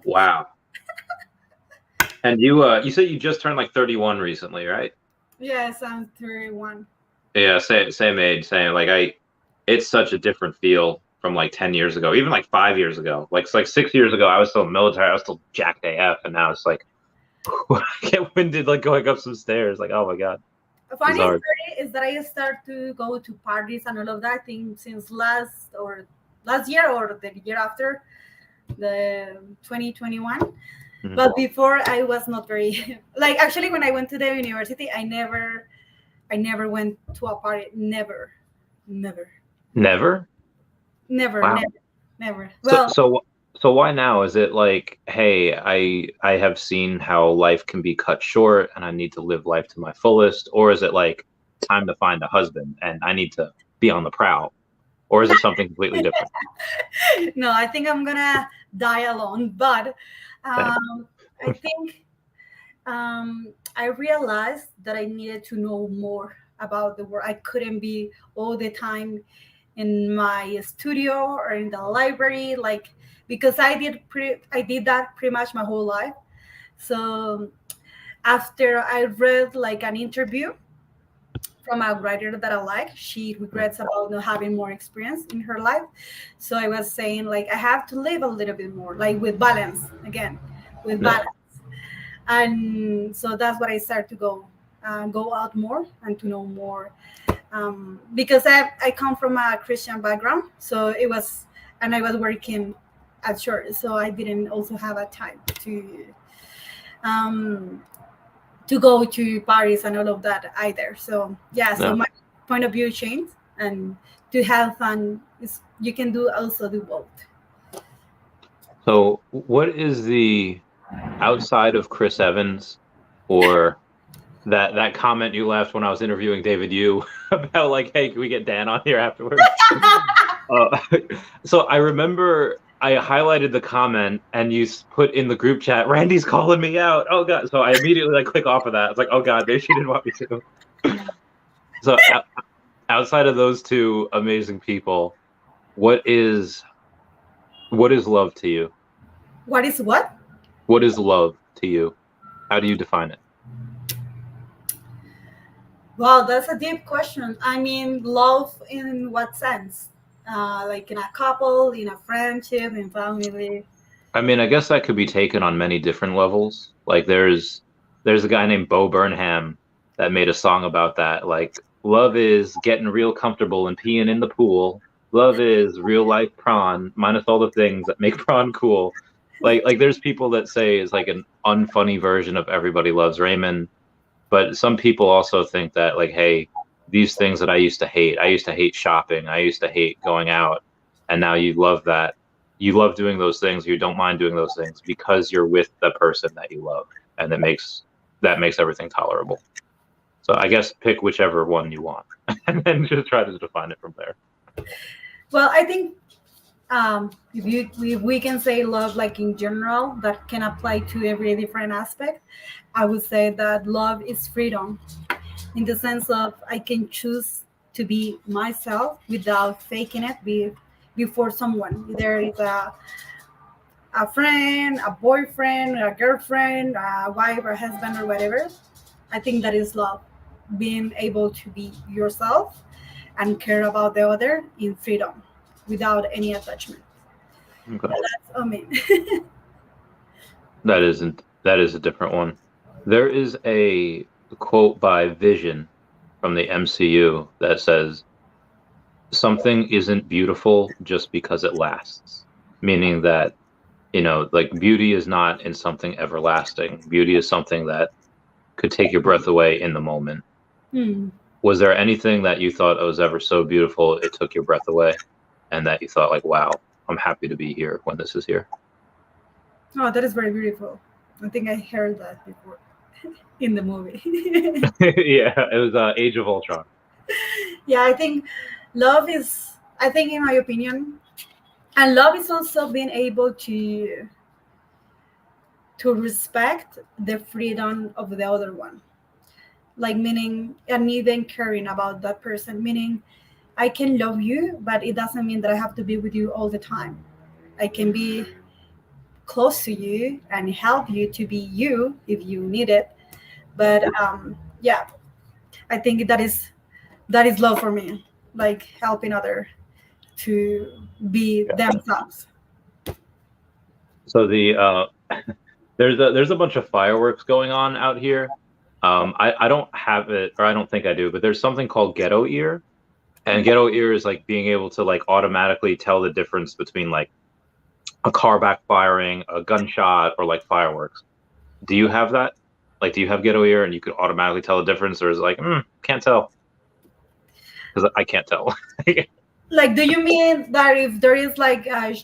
Wow. And you said you just turned like 31 recently, right? Yes, I'm 31. Yeah, same age, same. Like it's such a different feel from like 10 years ago, even like 5 years ago. Like 6 years ago, I was still military. I was still jacked AF, and now it's like. I get winded like going up some stairs. Like, oh my god. A funny story is that I start to go to parties and all of that thing since last year or the year after, the 2021. Mm-hmm. But before I was not very like actually when I went to the university, I never went to a party. Never. Wow. Never. Well, so why now? Is it like, hey, I have seen how life can be cut short and I need to live life to my fullest? Or is it like time to find a husband and I need to be on the prowl? Or is it something completely different? No, I think I'm going to die alone. But I think I realized that I needed to know more about the world. I couldn't be all the time in my studio or in the library, like, because I did that pretty much my whole life. So after I read like an interview from a writer that I like, she regrets about not having more experience in her life. So I was saying like I have to live a little bit more, like with balance again, balance. And so that's what I started to go out more and to know more. Because I come from a Christian background, so it was, and I was working at church, so I didn't also have a time to go to Paris and all of that either. So so my point of view changed, and to have fun is you can do both. So what is the outside of Chris Evans or that comment you left when I was interviewing David Yu about like, hey, can we get Dan on here afterwards? So I remember I highlighted the comment and you put in the group chat, Randy's calling me out. Oh god. So I immediately like click off of that. It's like, oh god, maybe she didn't want me to. So outside of those two amazing people, what is love to you? What is what? What is love to you? How do you define it? Wow, that's a deep question. I mean, love in what sense? Like in a couple, in a friendship, in family? I mean, I guess that could be taken on many different levels. Like there's a guy named Bo Burnham that made a song about that. Like Love is getting real comfortable and peeing in the pool. Love is real life prawn, minus all the things that make prawn cool. Like there's people that say it's like an unfunny version of Everybody Loves Raymond, but some people also think that like, hey, these things that I used to hate shopping, I used to hate going out, and now you love that. You love doing those things, you don't mind doing those things because you're with the person that you love, and that makes everything tolerable. So I guess pick whichever one you want, and then just try to define it from there. Well, I think if we can say love like in general, that can apply to every different aspect. I would say that love is freedom, in the sense of I can choose to be myself without faking it before someone. Either it's a friend, a boyfriend, a girlfriend, a wife or husband or whatever. I think that is love, being able to be yourself and care about the other in freedom without any attachment. Okay. That's, I mean, That is a different one. There is a quote by Vision from the MCU that says, something isn't beautiful just because it lasts. Meaning that, like beauty is not in something everlasting. Beauty is something that could take your breath away in the moment. Was there anything that you thought was ever so beautiful it took your breath away, and that you thought like, wow, I'm happy to be here when this is here? oh, that is very beautiful. I think I heard that before in the movie. Yeah, it was Age of Ultron. Yeah, I think love is, I think in my opinion, and love is also being able to respect the freedom of the other one. Like meaning, and even caring about that person, meaning I can love you, but it doesn't mean that I have to be with you all the time. I can be close to you and help you to be you if you need it. But yeah, I think that is love for me, like helping other to be themselves. So there's a bunch of fireworks going on out here. I don't have it, or I don't think I do, but there's something called ghetto ear, and ghetto ear is like being able to like automatically tell the difference between like a car backfiring, a gunshot, or like fireworks. Do you have that? Like, do you have ghetto ear and you could automatically tell the difference, or is it like, can't tell? Because I can't tell. Like, do you mean that if there is like a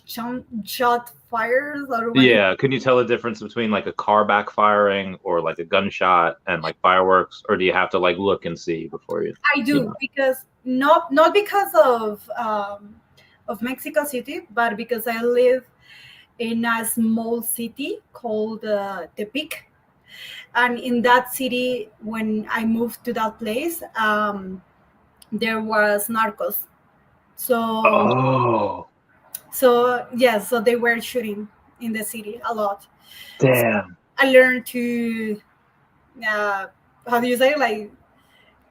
shot fires or when Yeah, can you tell the difference between like a car backfiring or like a gunshot and like fireworks, or do you have to like look and see before you? I do, because not because of Mexico City, but because I live in a small city called Tepic, and in that city, when I moved to that place, there was narcos. So Oh, yes, so they were shooting in the city a lot. damn. I learned to how do you say, like,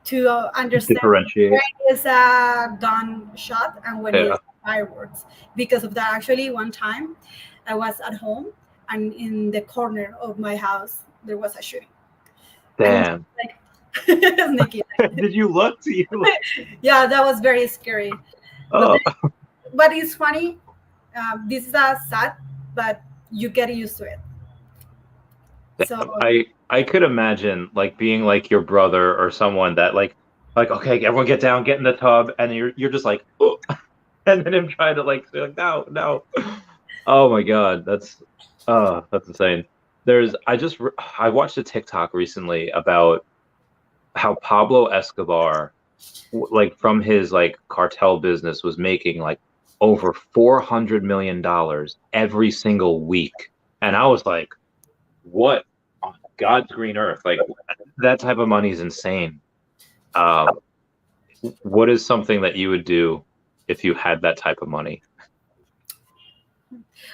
to understand Differentiate. when is a gunshot and when Yeah. is fireworks. Because of that, actually, one time I was at home and in the corner of my house there was a shooting. Damn. Like, sneaky. Did you look? Yeah, that was very scary. Oh. But it's funny. This is a sad, but you get used to it. So I could imagine like being like your brother or someone that like okay, everyone get down, get in the tub, and you're just like, oh, and then him trying to like say like no. Oh my god, that's insane. I watched a TikTok recently about how Pablo Escobar, like from his like cartel business, was making like over $400 million every single week, and I was like, what on God's green earth? Like that type of money is insane. What is something that you would do if you had that type of money?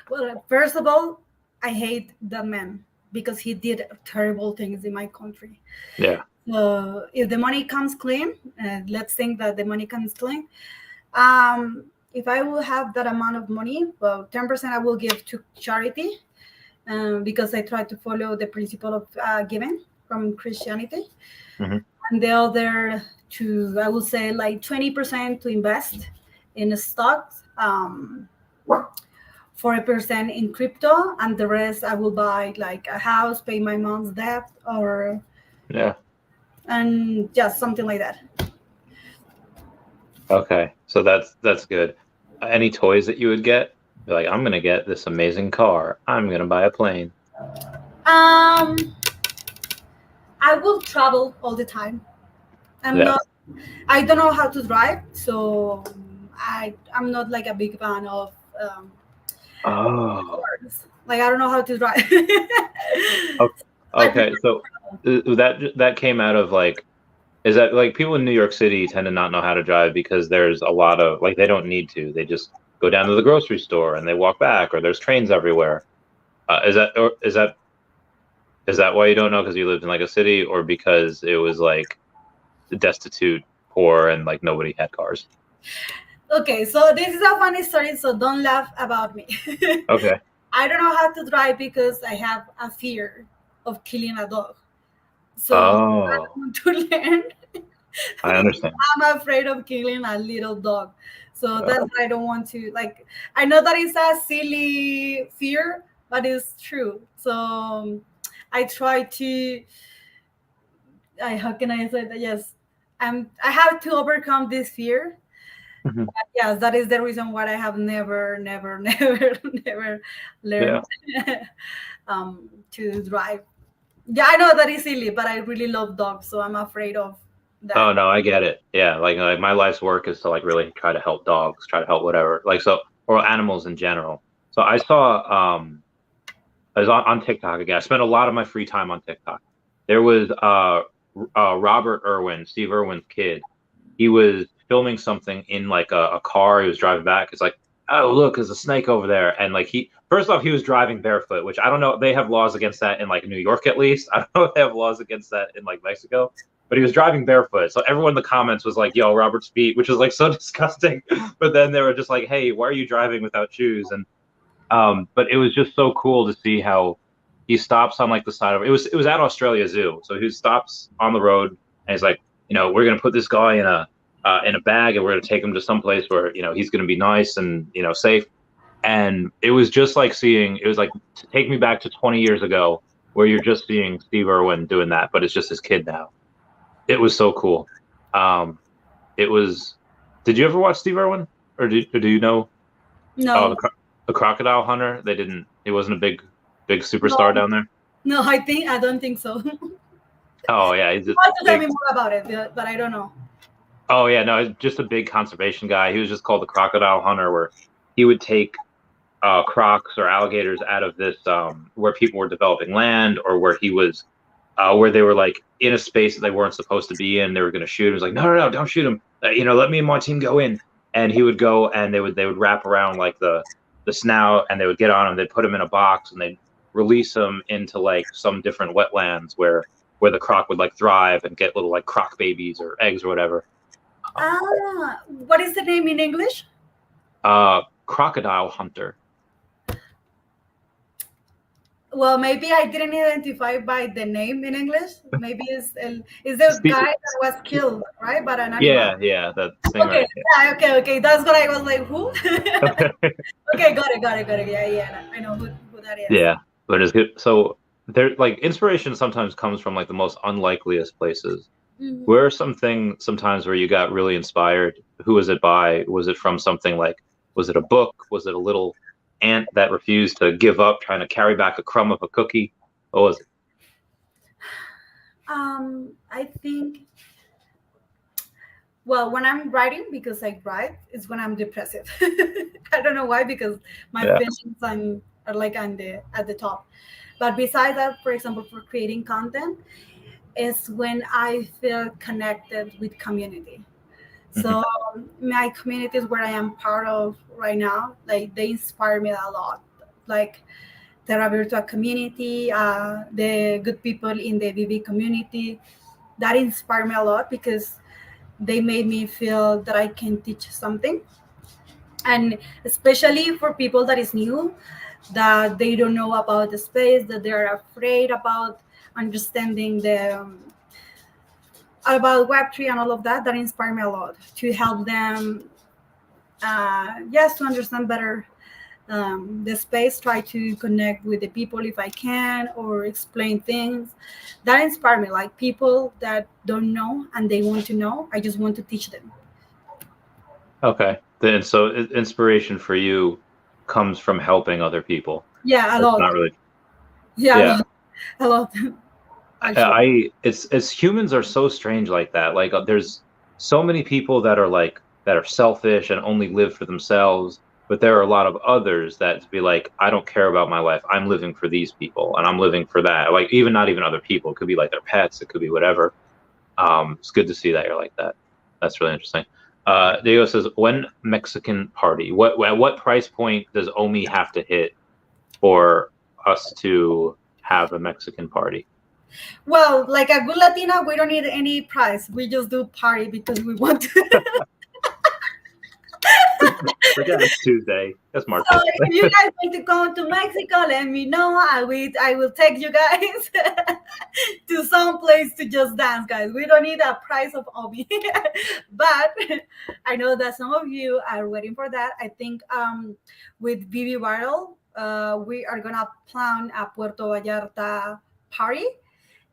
well, first of all, I hate that man because he did terrible things in my country. Yeah. So if the money comes clean, let's think that the money comes clean. If I will have that amount of money, well, 10% I will give to charity, because I try to follow the principle of giving from Christianity. Mm-hmm. and the other to, I would say, like 20% to invest in stocks, 40% in crypto, and the rest I will buy like a house, pay my mom's debt, or Yeah. and just something like that. Okay. So that's good. Any toys that you would get? You're like, I'm gonna get this amazing car. I'm gonna buy a plane. Um, I will travel all the time. I'm Yeah. not. I don't know how to drive, so I'm not like a big fan of Oh. cars. Like I don't know how to drive. I Okay. So that came out of like, is that like people in New York City tend to not know how to drive because there's a lot of like they don't need to. They just go down to the grocery store and they walk back, or there's trains everywhere. Is that why you don't know, because you lived in like a city, or because it was like destitute, poor, and like nobody had cars? Okay, so this is a funny story, so don't laugh about me. Okay. I don't know how to drive because I have a fear of killing a dog. So I Oh, don't want to learn I because understand. I'm afraid of killing a little dog. So that's Oh, why I don't want to, like, I know that it's a silly fear, but it's true. So I try to, how can I say that? Yes, I have to overcome this fear. mhm. Yes, that is the reason why I have never, never, never, never Yeah. learned to drive. Yeah, I know that is silly, but I really love dogs, so I'm afraid of Oh that. no, I get it. Yeah, like my life's work is to like really try to help dogs, try to help whatever. Like so, or animals in general. So I was on TikTok again. I spent a lot of my free time on TikTok. There was Robert Irwin, Steve Irwin's kid. He was filming something in like a car. He was driving back. It's like, oh look, there's a snake over there. And like he first off, he was driving barefoot, which I don't know. They have laws against that in like New York at least. I don't know if they have laws against that in like Mexico. But he was driving barefoot. So everyone in the comments was like, yo, Robert's feet, which was like so disgusting. But then they were just like, hey, why are you driving without shoes? And but it was just so cool to see how he stops on like the side of it was at Australia Zoo. So he stops on the road and he's like, we're gonna put this guy in a bag and we're gonna take him to some place where he's gonna be nice and safe. And it was just like it was like to take me back to 20 years ago where you're just seeing Steve Irwin doing that, but it's just his kid now. It was so cool. Um, it was. Did you ever watch Steve Irwin, or do you know? Oh, No, the Crocodile Hunter. They didn't. He wasn't a big superstar no, down there. no. I don't think so. You Oh yeah, he's a want to tell big. me more about it, but I don't know. Oh yeah, no, he's just a big conservation guy. He was just called the Crocodile Hunter, where he would take crocs or alligators out of this where people were developing land, or where he was where they were like in a space that they weren't supposed to be in. They were going to shoot him. He was like, no, no, no, don't shoot him. Let me and my team go in. And he would go and they would wrap around like the snout, and they would get on him. They'd put him in a box and they'd release him into like some different wetlands where the croc would like thrive and get little like croc babies or eggs or whatever. What is the name in English? Crocodile Hunter. Well, maybe I didn't identify by the name in English. Maybe it's the Spe- guy that was killed, right? By an animal. yeah, that thing Okay, right. yeah, okay. That's what I was like. Who? Yeah. Okay, got it. Yeah. I know who that is. Yeah, but it's good. So there, like, inspiration sometimes comes from like the most unlikeliest places. Mhm. Where are sometimes where you got really inspired? Who was it by? Was it from something like, was it a book? Was it a little ant that refused to give up, trying to carry back a crumb of a cookie? What was it? I think. Well, when I'm writing, because I write, is when I'm depressive. I don't know why, because my Yeah. feelings are like at the top. But besides that, for example, for creating content, is when I feel connected with community. Hmm. So my communities where I am part of right now, like they inspire me a lot. Like Terra Virtua community, the good people in the Veve community, that inspire me a lot because they made me feel that I can teach something. And especially for people that is new, that they don't know about the space, that they're afraid about understanding about Web3 and all of that, that inspired me a lot to help them, yes, to understand better the space, try to connect with the people if I can, or explain things. That inspired me, like people that don't know and they want to know. I just want to teach them. Okay. Then so inspiration for you comes from helping other people. Yeah, a It's lot. not really. Yeah, Yeah. a lot. Actually. It's humans are so strange like that. Like there's so many people that are like that are selfish and only live for themselves, but there are a lot of others that be like, I don't care about my life. I'm living for these people and I'm living for that. Like even not even other people. It could be like their pets. It could be whatever. It's good to see that you're like that. That's really interesting. Diego says, when Mexican party? At what price point does Omi have to hit for us to have a Mexican party? Well, like a good Latina, we don't need any prize. We just do party because we want to. Forget it's Tuesday. That's March. So if you guys want to come to Mexico, let me know. I will take you guys to some place to just dance, guys. We don't need a price of Obi. But I know that some of you are waiting for that. I think with Veve Viral, we are gonna plan a Puerto Vallarta party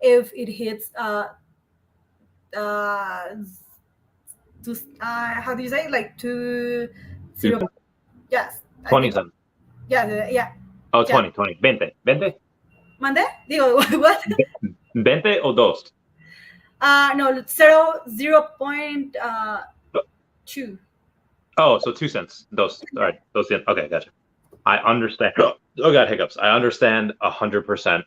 if it hits how do you say, like 2-0? Yes. 20 cents. Yeah. Oh, 20. 20. 20. ¿Mande? Digo, what? 20 o dos? No, 0.2. Oh, so 2 cents. Dos. All right. Dos cents. Okay, gotcha. I understand. Oh, God, hiccups. I understand 100%.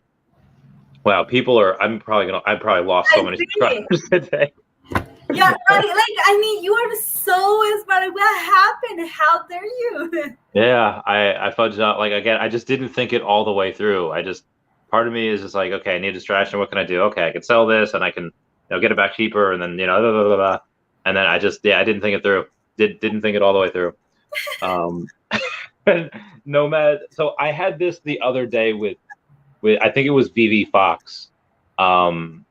Wow, people are. I probably lost so many subscribers today. Yeah, right. Like, I mean, you are so inspired. What happened? How dare you? Yeah, I fudged out. Like, again, I just didn't think it all the way through. Part of me is just like, okay, I need a distraction. What can I do? Okay, I can sell this and I can, get it back cheaper. And then, blah, blah, blah, blah. And then I didn't think it through. Didn't think it all the way through. Nomad. So I had this the other day with I think it was Veve Fox. And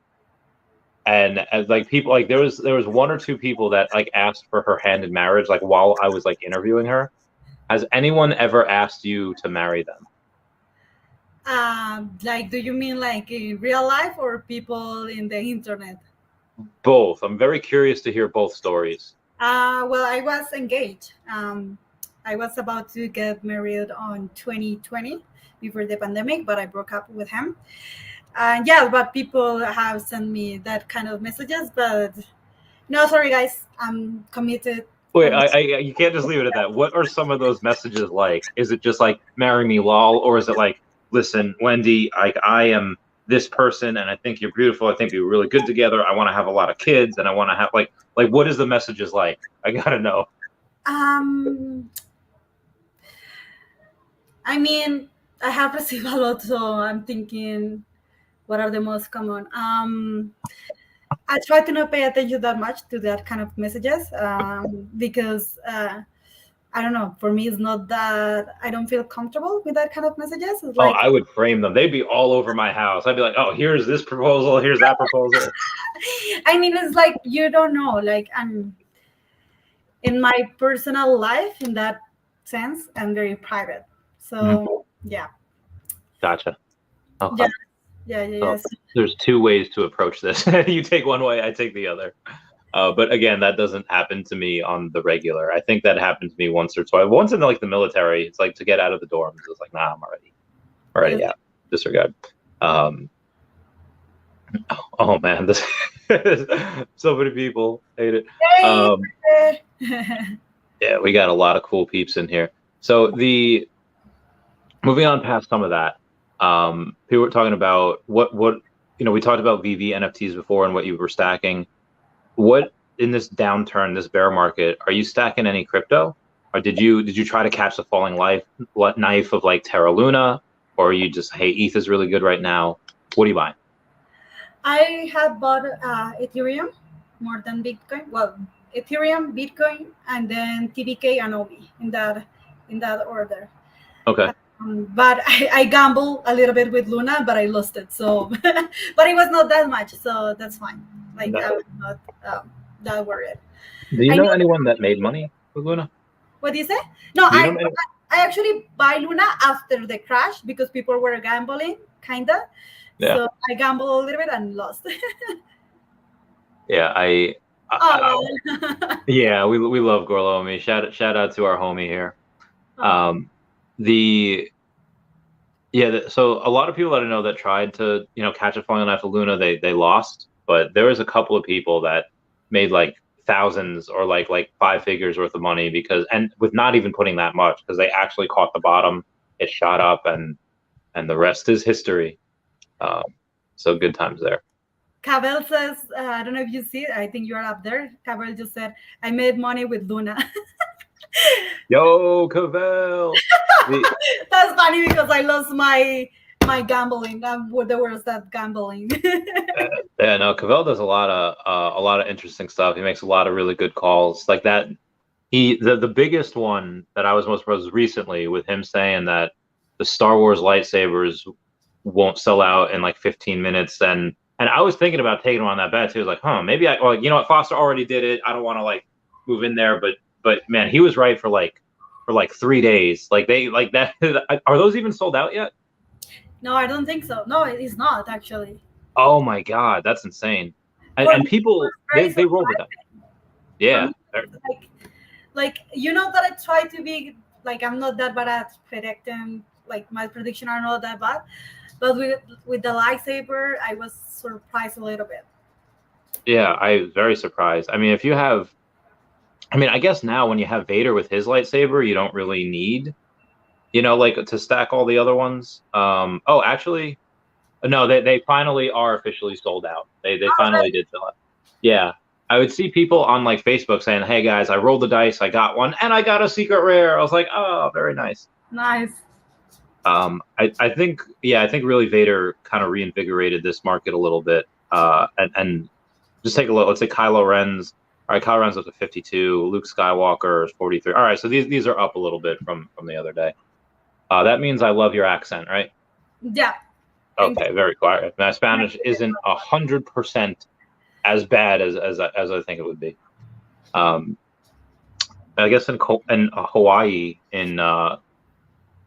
as like people, like there was 1 or 2 people that like asked for her hand in marriage, like while I was like interviewing her. Has anyone ever asked you to marry them? Like, do you mean like in real life or people in the internet? Both. I'm very curious to hear both stories. Well, I was engaged. I was about to get married on 2020 before the pandemic, but I broke up with him. Yeah, but people have sent me that kind of messages, but no, sorry guys, I'm committed. Wait, you can't just leave it at that. What are some of those messages like? Is it just like marry me, lol, or is it like, listen, Wendy, I am this person, and I think you're beautiful. I think we're really good together. I want to have a lot of kids, and I want to have like what is the messages like? I gotta know. I mean, I have received a lot, so I'm thinking, what are the most common? I try to not pay attention that much to that kind of messages because I don't know. For me, it's not that I don't feel comfortable with that kind of messages. It's like, I would frame them. They'd be all over my house. I'd be like, oh, here's this proposal. Here's that proposal. I mean, it's like, you don't know. Like, I'm in my personal life, in that sense, I'm very private. So, yeah. Gotcha. Okay. Yeah. So there's 2 ways to approach this. You take one way, I take the other. But again, that doesn't happen to me on the regular. I think that happened to me once or twice. Once in like the military, it's like to get out of the dorms. It's like, nah, I'm already out. Disregard. Oh man, this so many people hate it. Yeah, we got a lot of cool peeps in here. So moving on past some of that, people were talking about what we talked about Veve NFTs before and what you were stacking. What in this downturn, this bear market, are you stacking any crypto, or did you try to catch the falling knife of like Terra Luna, or are you just, hey, ETH is really good right now? What are you buying? I have bought Ethereum more than Bitcoin. Well, Ethereum, Bitcoin, and then TBK and OBI in that order. Okay. But I gambled a little bit with Luna, but I lost it. So, but it was not that much, so that's fine. Like No. I was not that worried. Do you I know know. anyone that made money with Luna? What do you say? No, Do you know? I actually buy Luna after the crash because people were gambling, kinda. Yeah, So I gambled a little bit and lost. yeah. Oh, Yeah, we love Gorlomi. Shout out to our homie here. oh, Um, the so a lot of people that I know that tried to catch a falling knife of Luna, they lost, but there was a couple of people that made like thousands or like five figures worth of money because and with not even putting that much because they actually caught the bottom, it shot up and the rest is history. Um, so good times there. Cabell says, I don't know if you see it. I think you're up there. Cabell just said, I made money with Luna. Yo, Cavell. That's funny because I lost my gambling. I'm the worst at gambling. Yeah, no, Cavell does a lot of interesting stuff. He makes a lot of really good calls like that. The biggest one that I was most surprised was recently with him saying that the Star Wars lightsabers won't sell out in like 15 minutes, and I was thinking about taking him on that bet too. I was like, maybe well, you know what, Foster already did it. I don't want to like move in there, but man, he was right for like 3 days. Like they like that. Are those even sold out yet? No, I don't think so. No, it's not actually. Oh my God, that's insane. And, For and me, it people was very they rolled it up. For Yeah. me, it's like you know that I try to be like I'm not that bad at predicting. Like my prediction are not that bad, but with the lightsaber, I was surprised a little bit. Yeah, I was very surprised. I mean, if you have, I mean, I guess now when you have Vader with his lightsaber, you don't really need, like to stack all the other ones. Oh, actually, no, they finally are officially sold out. They Oh, finally did sell out. Yeah, I would see people on like Facebook saying, "Hey guys, I rolled the dice, I got one, and I got a secret rare." I was like, "Oh, very nice." nice. I think I think really Vader kind of reinvigorated this market a little bit. And just take a look. Let's say Kylo Ren's. All right, Kylo Ren's up to 52. Luke Skywalker is 43. All right, so these are up a little bit from the other day. That means I love your accent, right? Yeah. Okay, very quiet. My Spanish isn't 100% as bad as I think it would be. I guess in Hawaii, in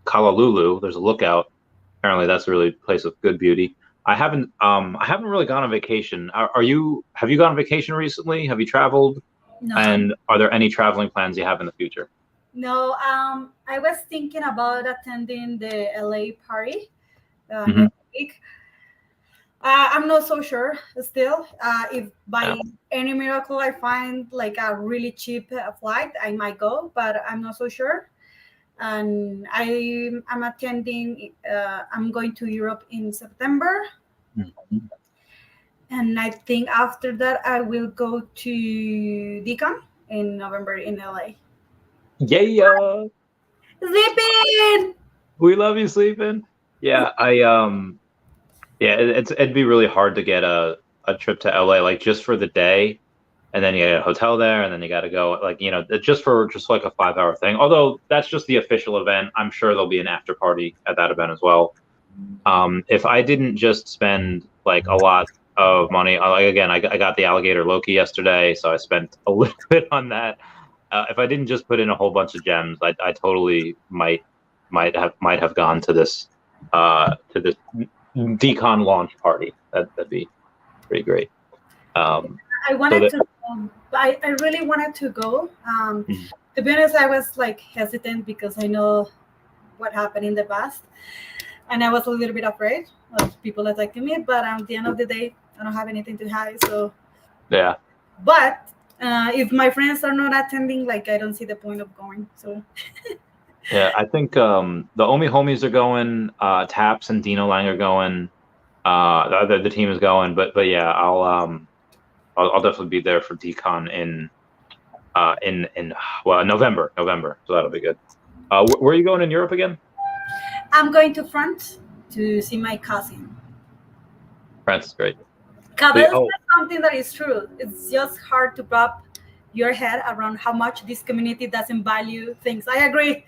Kalaalulu, there's a lookout. Apparently, that's a really place of good beauty. I haven't really gone on vacation. Have you gone on vacation recently? Have you traveled? No. And are there any traveling plans you have in the future? No. I was thinking about attending the LA party Mhm. next week. I'm not so sure still. If by Yeah. any miracle I find like a really cheap flight, I might go, but I'm not so sure. And I'm attending. I'm going to Europe in September, Mhm. and I think after that I will go to Deacon in November in LA. Yeah, Sleeping. we love you, sleeping. Yeah, yeah, it'd be really hard to get a trip to LA like just for the day, and then you get a hotel there, and then you got to go like just for just like a 5 hour thing. Although that's just the official event, I'm sure there'll be an after party at that event as well. If I didn't just spend like a lot of money, like again, I got the alligator Loki yesterday, so I spent a little bit on that. If I didn't just put in a whole bunch of gems, I totally might have gone to this decon launch party. That'd be pretty great. I wanted to. I really wanted to go. To be honest, I was like hesitant because I know what happened in the past, and I was a little bit afraid of people attacking me. But at the end of the day, I don't have anything to hide. So yeah. But if my friends are not attending, like I don't see the point of going. So Yeah, I think the Omi homies are going. Taps and Dino Lang are going. The team is going, but yeah, I'll definitely be there for decon in November. So that'll be good. Where are you going in Europe again? I'm going to France to see my cousin. France is great. Chavez said something that is true. It's just hard to wrap your head around how much this community doesn't value things. I agree.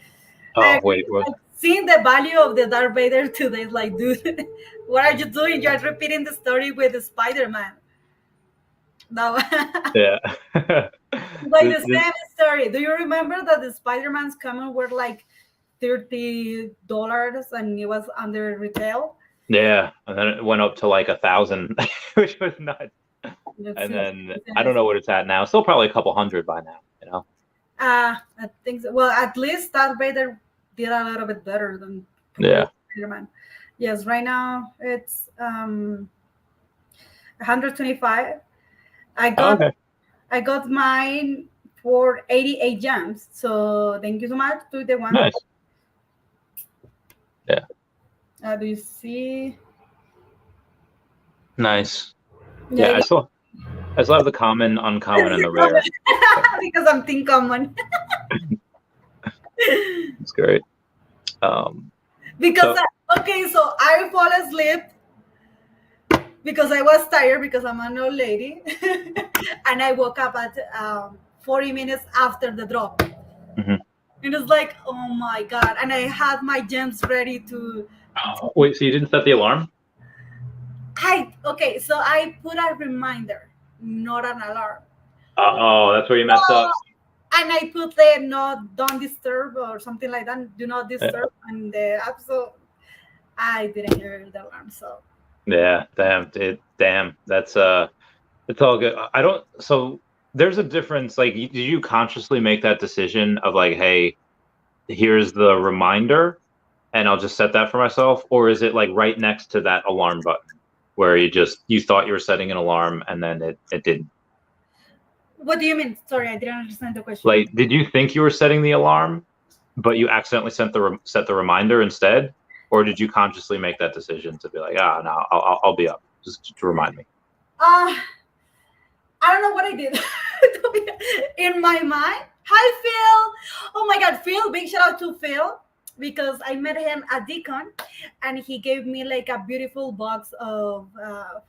Wait, what? Like, seeing the value of the Darth Vader today, like, dude, what are you doing? You're repeating the story with the Spider-Man. No. Yeah. Like the same story. Do you remember that the Spider-Man's common were like $30 and it was under retail? Yeah, and then it went up to like 1,000, which was nuts. Let's And see. then I don't know what it's at now. Still probably a couple hundred by now, you know? I think so. Well, at least Darth Vader did a little bit better than Yeah. Spider-Man. Yes, right now it's 125. Okay. I got mine for 88 gems. So thank you so much to the one. Nice. Yeah. Do you see? Nice. Yeah, I still have the common, uncommon, and the rare. Because I'm think common. It's great. Because so I fall asleep because I was tired because I'm an old lady, and I woke up at 40 minutes after the drop. Mm-hmm. It was like, oh my god! And I had my gems ready to. Wait, so you didn't set the alarm? So I put a reminder, not an alarm. Oh, that's where you messed up. And I put the don't disturb or something like that. Do not disturb, and the app. So I didn't hear the alarm. So yeah, damn. That's it's all good. I don't. So there's a difference. Like, did you consciously make that decision of like, hey, here's the reminder, and I'll just set that for myself, or is it like right next to that alarm button where you thought you were setting an alarm and then it didn't? What do you mean? Sorry, I didn't understand the question. Like, did you think you were setting the alarm, but you accidentally set the reminder instead, or did you consciously make that decision to be like, no, I'll be up just to remind me? I don't know what I did. In my mind, hi Phil. Oh my God, Phil! Big shout out to Phil because I met him at Deacon, and he gave me like a beautiful box of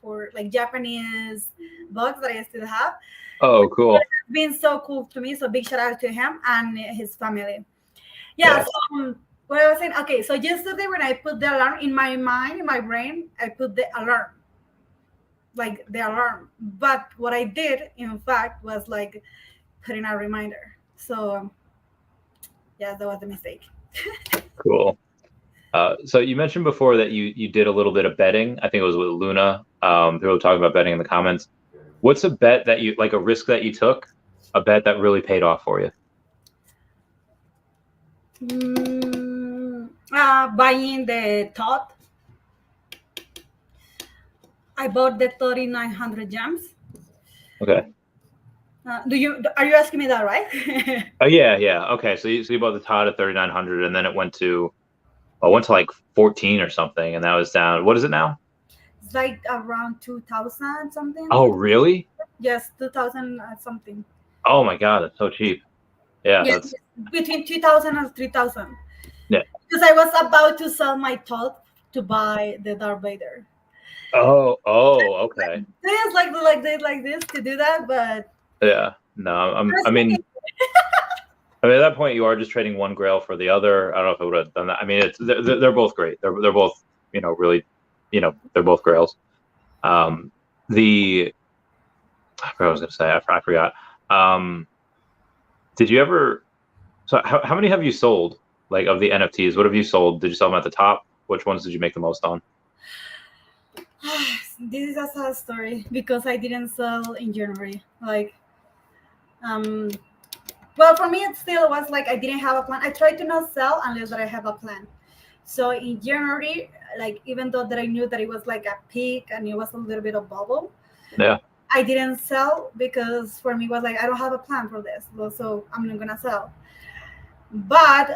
for like Japanese box that I still have. Oh, cool. It's been so cool to me. So big shout out to him and his family. Yeah. So what I was saying, okay, so yesterday when I put the alarm in my mind, in my brain, I put the alarm. Like the alarm. But what I did, in fact, was like putting a reminder. So yeah, that was the mistake. Cool. So you mentioned before that you did a little bit of betting. I think it was with Luna. People were talking about betting in the comments. What's a bet that you like, a risk that you took, a bet that really paid off for you? Buying the tot. I bought the 3,900 gems. Okay. Are you asking me that, right? Yeah. Okay. So you bought the tot at 3,900, and then it went to like 14 or something, and that was down. What is it now? It's like around 2,000 something. Oh, really? Yes, 2,000 something. Oh my God, that's so cheap. Yeah, yes, that's between 2,000 and 3,000. Yeah. Because I was about to sell my tot to buy the Darth Vader. Oh, okay. It's like this to do that, but yeah, no, I mean, at that point you are just trading one Grail for the other. I don't know if I would have done that. I mean, they're both great. They're both really, they're both Grails. I forgot what I was gonna say. I forgot. Did you ever? So how many have you sold? Like, of the NFTs, what have you sold? Did you sell them at the top? Which ones did you make the most on? This is a sad story because I didn't sell in January. Like, well, for me, it still was like I didn't have a plan. I tried to not sell unless that I have a plan. So in January, like, even though that I knew that it was like a peak and it was a little bit of bubble, yeah, I didn't sell because for me it was like I don't have a plan for this, so I'm not gonna sell. But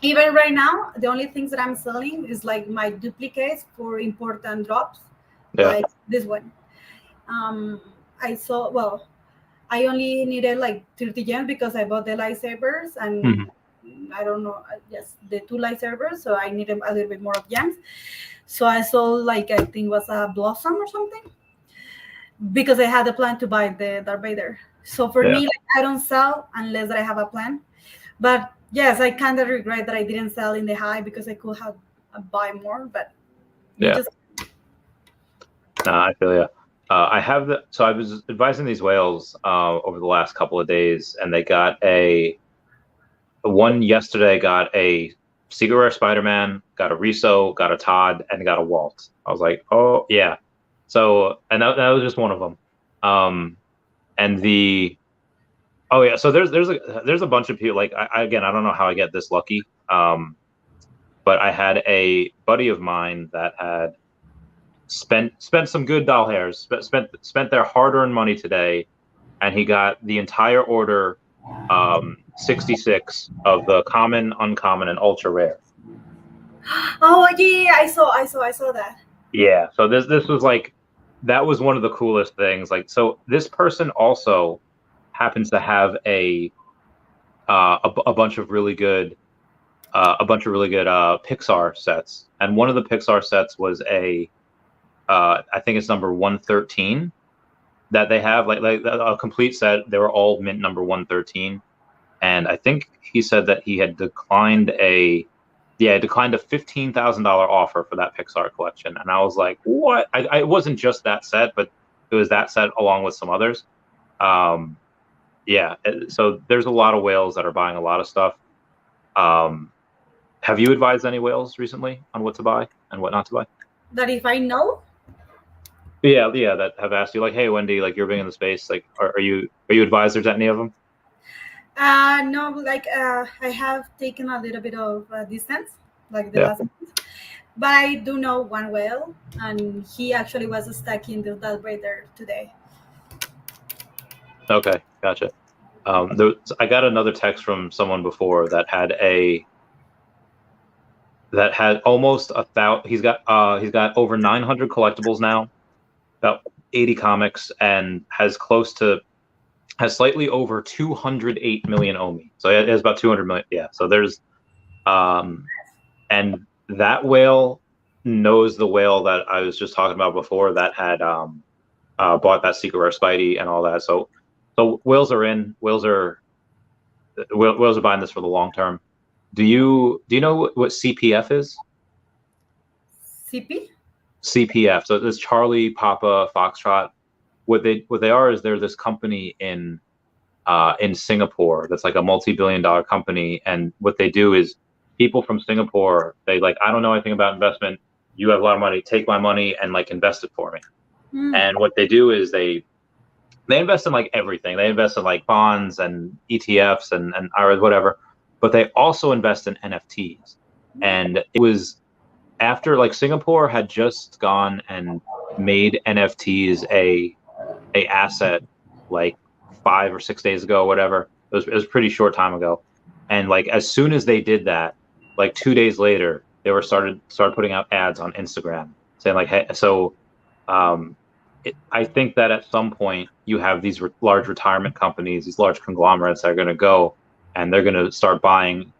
even right now, the only things that I'm selling is like my duplicates for important drops, like this one. I only needed like 30 gems because I bought the lightsabers and I don't know, yes, the 2 lightsabers, so I needed a little bit more of gems. So I sold like, I think it was a blossom or something, because I had a plan to buy the Darth Vader. So for me, like, I don't sell unless I have a plan. But yes, I kind of regret that I didn't sell in the high because I could have buy more. But I feel you. So I was advising these whales over the last couple of days, and they got one yesterday got a Secret Rare Spider-Man, got a Riso, got a Todd, and got a Walt. I was like, oh yeah. So and that was just one of them. And oh yeah, so there's a bunch of people. Like again, I don't know how I get this lucky. But I had a buddy of mine that had spent some good doll hairs, spent their hard-earned money today, and he got the entire order, 66 of the common, uncommon, and ultra rare. Oh yeah, I saw that. Yeah, so this was like, that was one of the coolest things. Like, so this person also happens to have a bunch of really good Pixar sets, and one of the Pixar sets was I think it's number 113 that they have, like a complete set. They were all mint number 113, and I think he said that he had declined a $15,000 offer for that Pixar collection, and I was like, what? It wasn't just that set, but it was that set along with some others. Yeah, so there's a lot of whales that are buying a lot of stuff. Have you advised any whales recently on what to buy and what not to buy? That if I know? Yeah, that have asked you, like, hey, Wendy, like, you're being in the space, like, are you advisors at any of them? No, like I have taken a little bit of distance, like the last month. But I do know one whale, and he actually was stuck in the vibrator today. Okay, gotcha. I got another text from someone before that had almost 1,000. He's got over 900 collectibles now, about 80 comics, and has slightly over 208 million Omi. So it has about 200 million. Yeah. So there's, and that whale knows the whale that I was just talking about before that had bought that Secret Rare Spidey and all that. So whales are in. Whales are buying this for the long term. Do you know what CPF is? CP? CPF. So it's Charlie Papa Foxtrot. What they are is they're this company in Singapore that's like a multi-billion-dollar company, and what they do is people from Singapore, they like, I don't know anything about investment. You have a lot of money, take my money and like invest it for me. And what they do is they invest in like everything. They invest in like bonds and ETFs and Arya, whatever, but they also invest in NFTs. And it was after like Singapore had just gone and made NFTs a asset like 5 or 6 days ago, whatever. It was a pretty short time ago. And like as soon as they did that, like 2 days later, they were started putting out ads on Instagram saying like, hey, so I think that at some point you have these large retirement companies, these large conglomerates that are going to go and they're going to start buying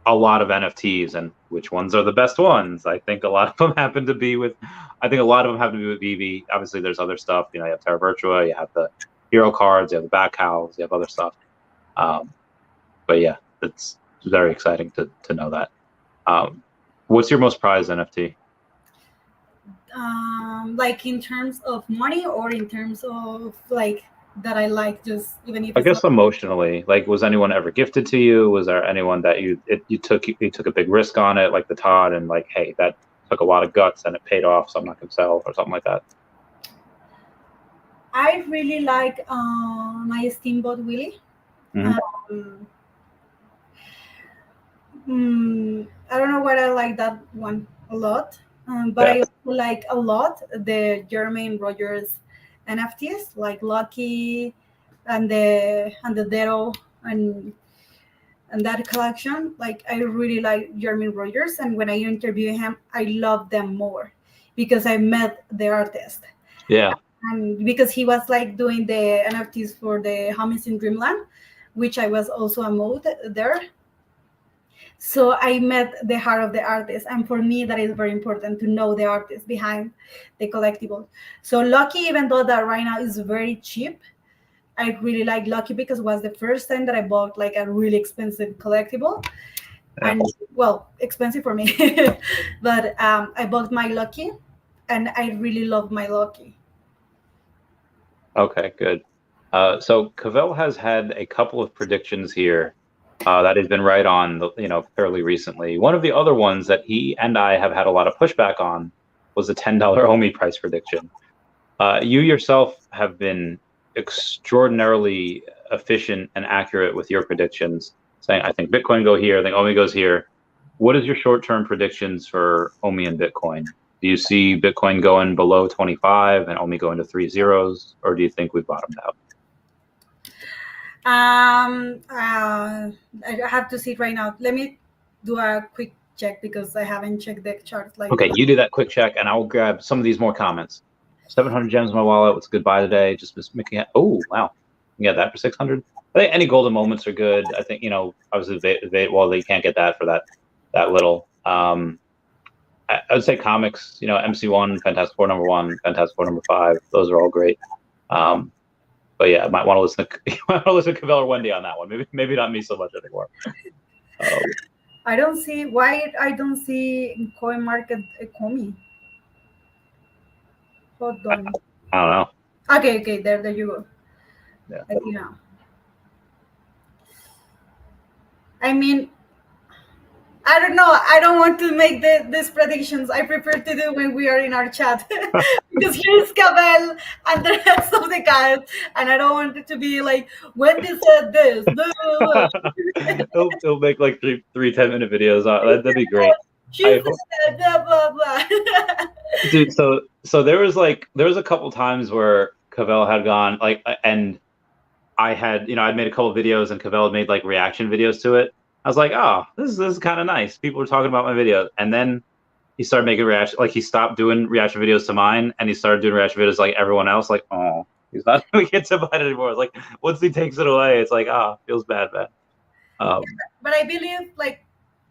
a lot of NFTs, and which ones are the best ones? I think a lot of them happen to be with Veve. Obviously, there's other stuff. You know, you have Terra Virtua, you have the hero cards, you have the back cows, you have other stuff. But yeah, it's very exciting to know that. What's your most prized NFT? Like in terms of money, or in terms of like that I like, just even if I guess emotionally, like, was anyone ever gifted to you? Was there anyone that you took a big risk on it, like the Todd, and like, hey, that took a lot of guts and it paid off, so I'm not gonna sell, or something like that? I really like my Steamboat Willie. Mm-hmm. I don't know why I like that one a lot, but I also like a lot the Jermaine Rogers NFTs, like Lucky and the Dero and that collection. Like, I really like Jermaine Rogers, and when I interview him, I love them more because I met the artist. Yeah. And because he was like doing the NFTs for the Homies in Dreamland, which I was also a mode there. So I met the heart of the artist, and for me that is very important, to know the artist behind the collectible. So Lucky, even though that right now is very cheap, I really like Lucky because it was the first time that I bought like a really expensive collectible. And well, expensive for me, but I bought my Lucky, and I really love my Lucky. Okay, good. So Cavell has had a couple of predictions here that he's been right on, fairly recently. One of the other ones that he and I have had a lot of pushback on was the $10 OMI price prediction. You yourself have been extraordinarily efficient and accurate with your predictions, saying, I think Bitcoin go here, I think OMI goes here. What is your short-term predictions for OMI and Bitcoin? Do you see Bitcoin going below 25 and OMI going to 3 zeros, or do you think we've bottomed out? I have to see it right now. Let me do a quick check because I haven't checked the chart. Okay, you do that quick check, and I'll grab some of these more comments. 700 gems in my wallet. What's a good buy today? Just making it. Oh, wow. Yeah, that for 600. I think any golden moments are good. I think, obviously, well, you can't get that for that little. I would say comics, MC1, Fantastic Four #1, Fantastic Four #5. Those are all great. But yeah, I might want to listen to Cavell or Wendy on that one. Maybe not me so much anymore. I don't see why I don't see coin market Ecomi. Hold on. I don't know. Okay, there you go. Yeah. I see now. I mean, I don't know. I don't want to make these predictions. I prefer to do when we are in our chat because here's Cavell and the rest of the guys, and I don't want it to be like Wendy said this. He'll make like three 10-minute videos. That'd be great. She said blah blah blah. Dude, so there was a couple times where Cavell had gone and I'd made a couple of videos and Cavell had made like reaction videos to it. I was like, oh, this is kind of nice. People are talking about my videos. And then he started making reaction, he stopped doing reaction videos to mine and he started doing reaction videos like everyone else. Like, oh, he's not doing it to mine anymore. It's like, once he takes it away, it's like, feels bad. But I believe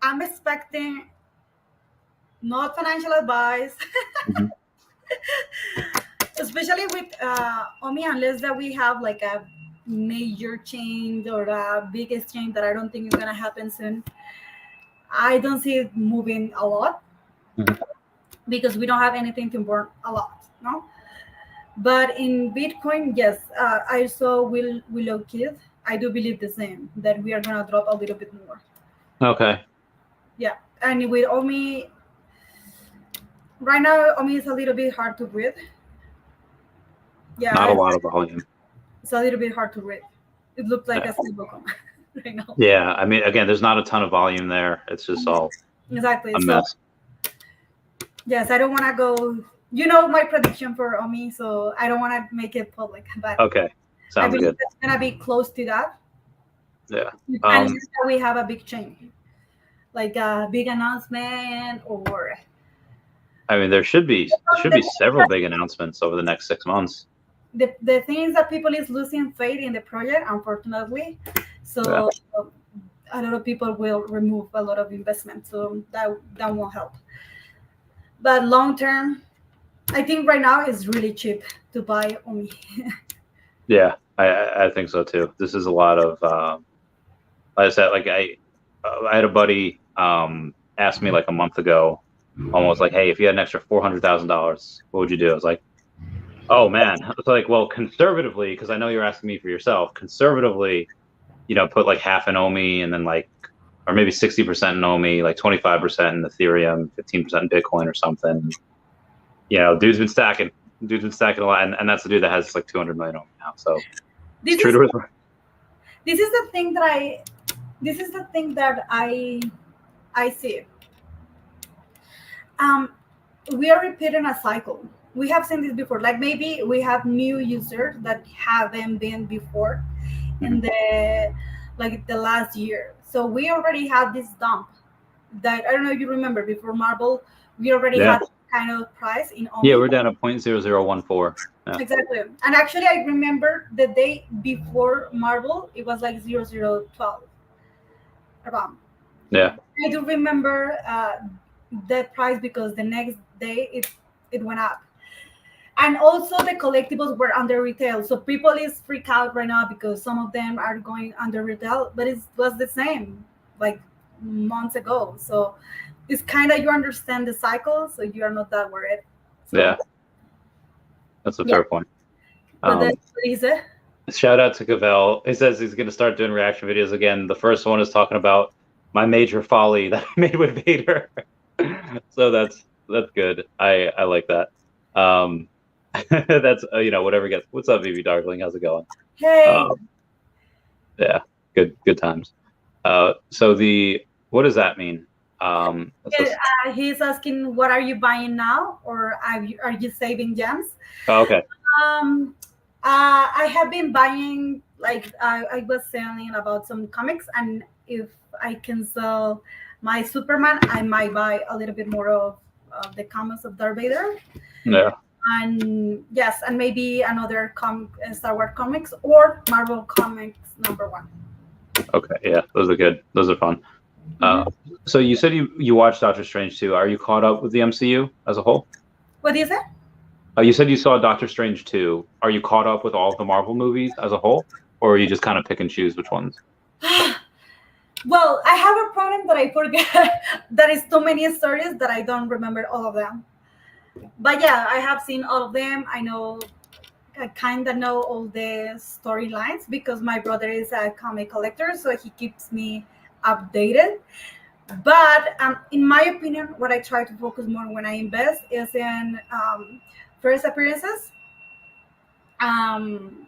I'm expecting not financial advice, mm-hmm. especially with OMI, unless that we have like a major change or a big exchange that I don't think is gonna happen soon. I don't see it moving a lot mm-hmm. because we don't have anything to burn a lot, no. But in Bitcoin, yes, I saw Willow Kid. I do believe the same, that we are gonna drop a little bit more. Okay. Yeah, and with OMI, right now OMI is a little bit hard to read. Yeah, not a lot of volume. It's a little bit hard to read. It looked like a stablecoin right now. Yeah, I mean, again, there's not a ton of volume there. It's just all exactly a mess. Yes, I don't want to go. My prediction for OMI, so I don't want to make it public. But okay, sounds good. It's gonna be close to that. Yeah. And we have a big change, like a big announcement, or. I mean, there should be several big announcements over the next 6 months. The thing is that people is losing faith in the project, unfortunately. So a lot of people will remove a lot of investment. So that won't help. But long term, I think right now it's really cheap to buy OMI. Yeah, I think so too. This is a lot of, like I said, I had a buddy ask me like a month ago, almost like, hey, if you had an extra $400,000, what would you do? I was like, oh man, it's like, well, conservatively, because I know you're asking me for yourself. Conservatively, put like half in OMI and then or maybe 60% in OMI, like 25% in Ethereum, 15% in Bitcoin or something. Dude's been stacking a lot, and that's the dude that has like 200 million OMI now. So this is the thing that I see. We are repeating a cycle. We have seen this before. Like maybe we have new users that haven't been before in the last year. So we already had this dump that I don't know if you remember before Marble. We already had kind of price in OMI. Yeah, we're down at 0.0014. Yeah. Exactly. And actually, I remember the day before Marble, it was like 0012 around. Yeah. I do remember that price because the next day it went up. And also the collectibles were under retail. So people is freaked out right now because some of them are going under retail, but it was the same like months ago. So it's kind of, you understand the cycle, so you are not that worried. So, yeah. That's a fair point. What he said? Shout out to Cavell. He says he's going to start doing reaction videos again. The first one is talking about my major folly that I made with Vader. So that's good. I like that. That's whatever gets. What's up, Veve Darkling? How's it going? Hey. Yeah, good times. So what does that mean? He's asking, what are you buying now, or are you saving gems? Oh, okay. I have been buying, like I was saying about some comics, and if I can sell my Superman, I might buy a little bit more of the comics of Darth Vader. Yeah. And yes, and maybe another Star Wars comics or Marvel comics #1. Okay, yeah, those are good. Those are fun. So you said you watched Doctor Strange 2. Are you caught up with the MCU as a whole? What do you say? You said you saw Doctor Strange 2. Are you caught up with all of the Marvel movies as a whole, or are you just kind of pick and choose which ones? Well, I have a problem that I forget. There is too many stories that I don't remember all of them. But yeah, I have seen all of them. I kind of know all the storylines because my brother is a comic collector, so he keeps me updated. But in my opinion, what I try to focus more when I invest is in first appearances and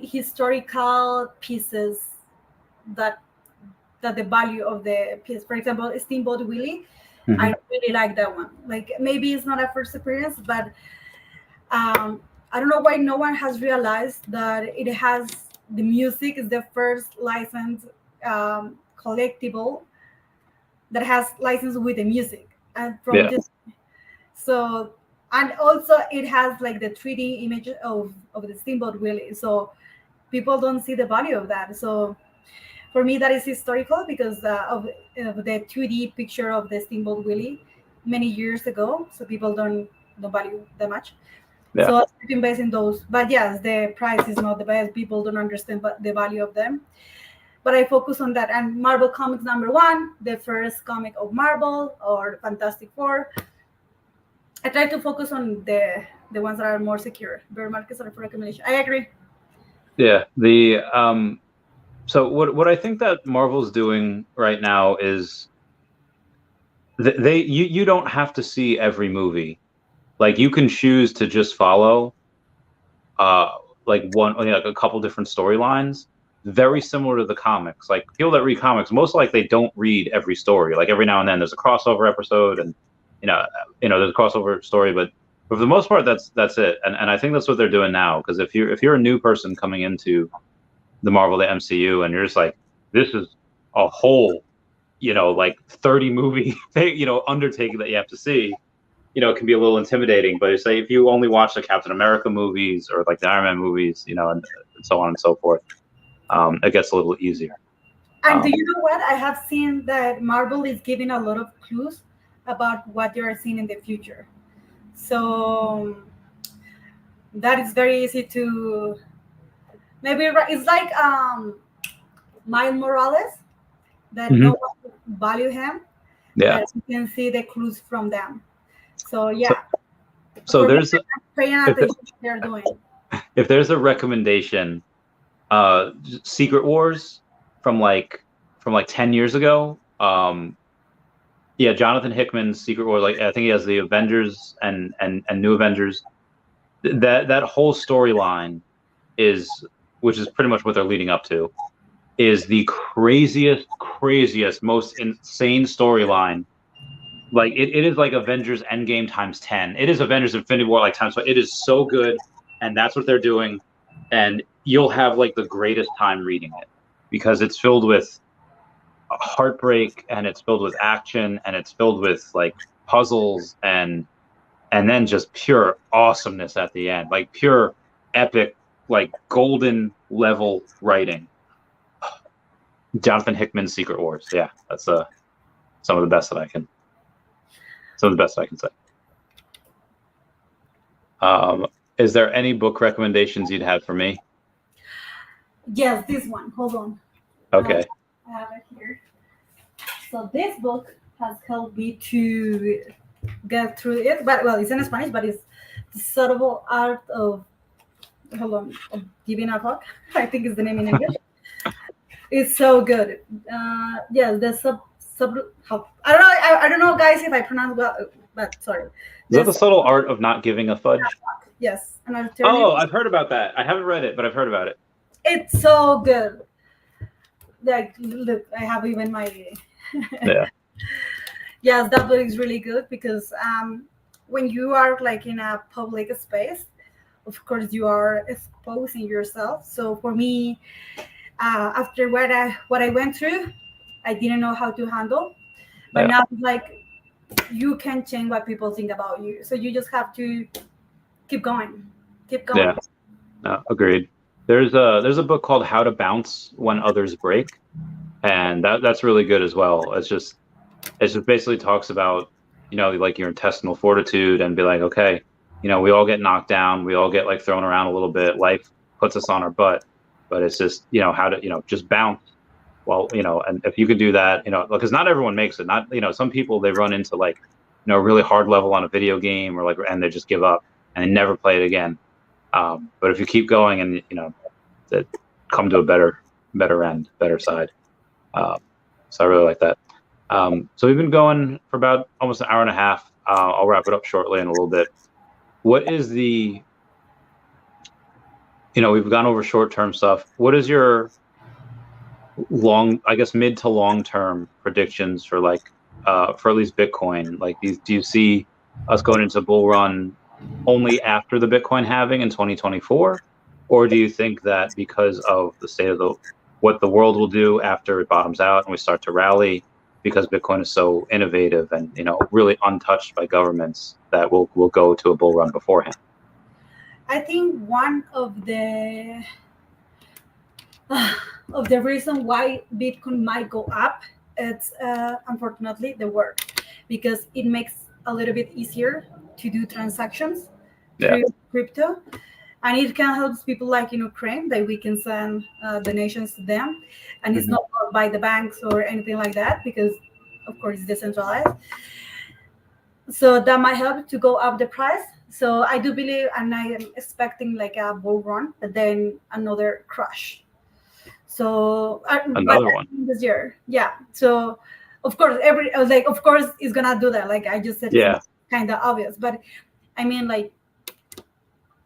historical pieces that the value of the piece. For example, Steamboat Willie, I really like that one. Like, maybe it's not a first appearance, but I don't know why no one has realized that it has the music is the first licensed collectible that has license with the music and from this. So, and also it has like the 3D image of the Steamboat Willie. So people don't see the value of that. So for me, that is historical because of the 2D picture of the Steamboat Willie many years ago. So people don't value that much. Yeah. So I've invest in those. But yes, the price is not the best. People don't understand the value of them. But I focus on that. And Marvel Comics #1, the first comic of Marvel or Fantastic Four. I try to focus on the ones that are more secure. Bear markets are for recommendation. I agree. Yeah. So what I think that Marvel's doing right now is you don't have to see every movie. Like, you can choose to just follow like a couple different storylines, very similar to the comics. Like, people that read comics, most likely they don't read every story. Like, every now and then there's a crossover episode, and there's a crossover story, but for the most part that's it. And I think that's what they're doing now, because if you're a new person coming into the Marvel, the MCU, and you're just like, this is a whole, like 30 movie undertaking that you have to see, it can be a little intimidating. But say if you only watch the Captain America movies or like the Iron Man movies, and so on and so forth, it gets a little easier. And do you know what? I have seen that Marvel is giving a lot of clues about what you are seeing in the future. So that is very easy to maybe. It's like Miles Morales, that no one value him. Yeah, but you can see the clues from them. So yeah. So there's paying attention to what they're doing. If there's a recommendation, Secret Wars from like 10 years ago. Jonathan Hickman's Secret Wars. Like, I think he has the Avengers and New Avengers. That whole storyline which is pretty much what they're leading up to, is the craziest, most insane storyline. Like, it is like Avengers Endgame times 10. It is Avengers Infinity War like times 5. It is so good, and that's what they're doing. And you'll have like the greatest time reading it, because it's filled with heartbreak, and it's filled with action, and it's filled with like puzzles, and then just pure awesomeness at the end, like pure epic, like golden level writing. Jonathan Hickman's Secret Wars. Yeah, that's some of the best that I can say. Is there any book recommendations you'd have for me? Yes, this one. Hold on. Okay. I have it here. So this book has helped me to get through it. But well, it's in Spanish, but it's the subtle art of hold on, giving a fuck. I think is the name in English. It's so good. Yes, the sub. How, I don't know, guys, if I pronounce well, but sorry. Is that the subtle art of not giving a fudge? Yes, an alternative. Oh, I've heard about that. I haven't read it, but I've heard about it. It's so good. Like, look, I have even my. Yeah. Yes, that book is really good because when you are like in a public space, of course you are exposing yourself. So for me, after what I went through, I didn't know how to handle. But now it's like you can change what people think about you. So you just have to keep going. Keep going. Yeah. No, agreed. There's a book called How to Bounce When Others Break, and that's really good as well. It just basically talks about, like your intestinal fortitude and be like, okay, we all get knocked down, we all get like thrown around a little bit, life puts us on our butt, but it's just, how to, just bounce. Well, and if you could do that, because not everyone makes it. Not, some people, they run into like, a really hard level on a video game or like, and they just give up and they never play it again. But if you keep going and, that come to a better end, better side. So I really like that. So we've been going for about almost an hour and a half. I'll wrap it up shortly in a little bit. What is we've gone over short-term stuff. What is your mid to long-term predictions for for at least Bitcoin? Like do you see us going into bull run only after the Bitcoin halving in 2024? Or do you think that because of the state of what the world will do after it bottoms out and we start to rally, because Bitcoin is so innovative and really untouched by governments, that we'll go to a bull run beforehand? I think one of the reason why Bitcoin might go up, it's unfortunately the work, because it makes a little bit easier to do transactions through crypto, and it can help people like in Ukraine that we can send donations to them, and it's not by the banks or anything like that, because of course it's decentralized. So that might help to go up the price. So I do believe, and I am expecting like a bull run, but then another crash. So another one this year, yeah. So of course, of course, it's gonna do that. Like I just said, it's kind of obvious, but I mean, like,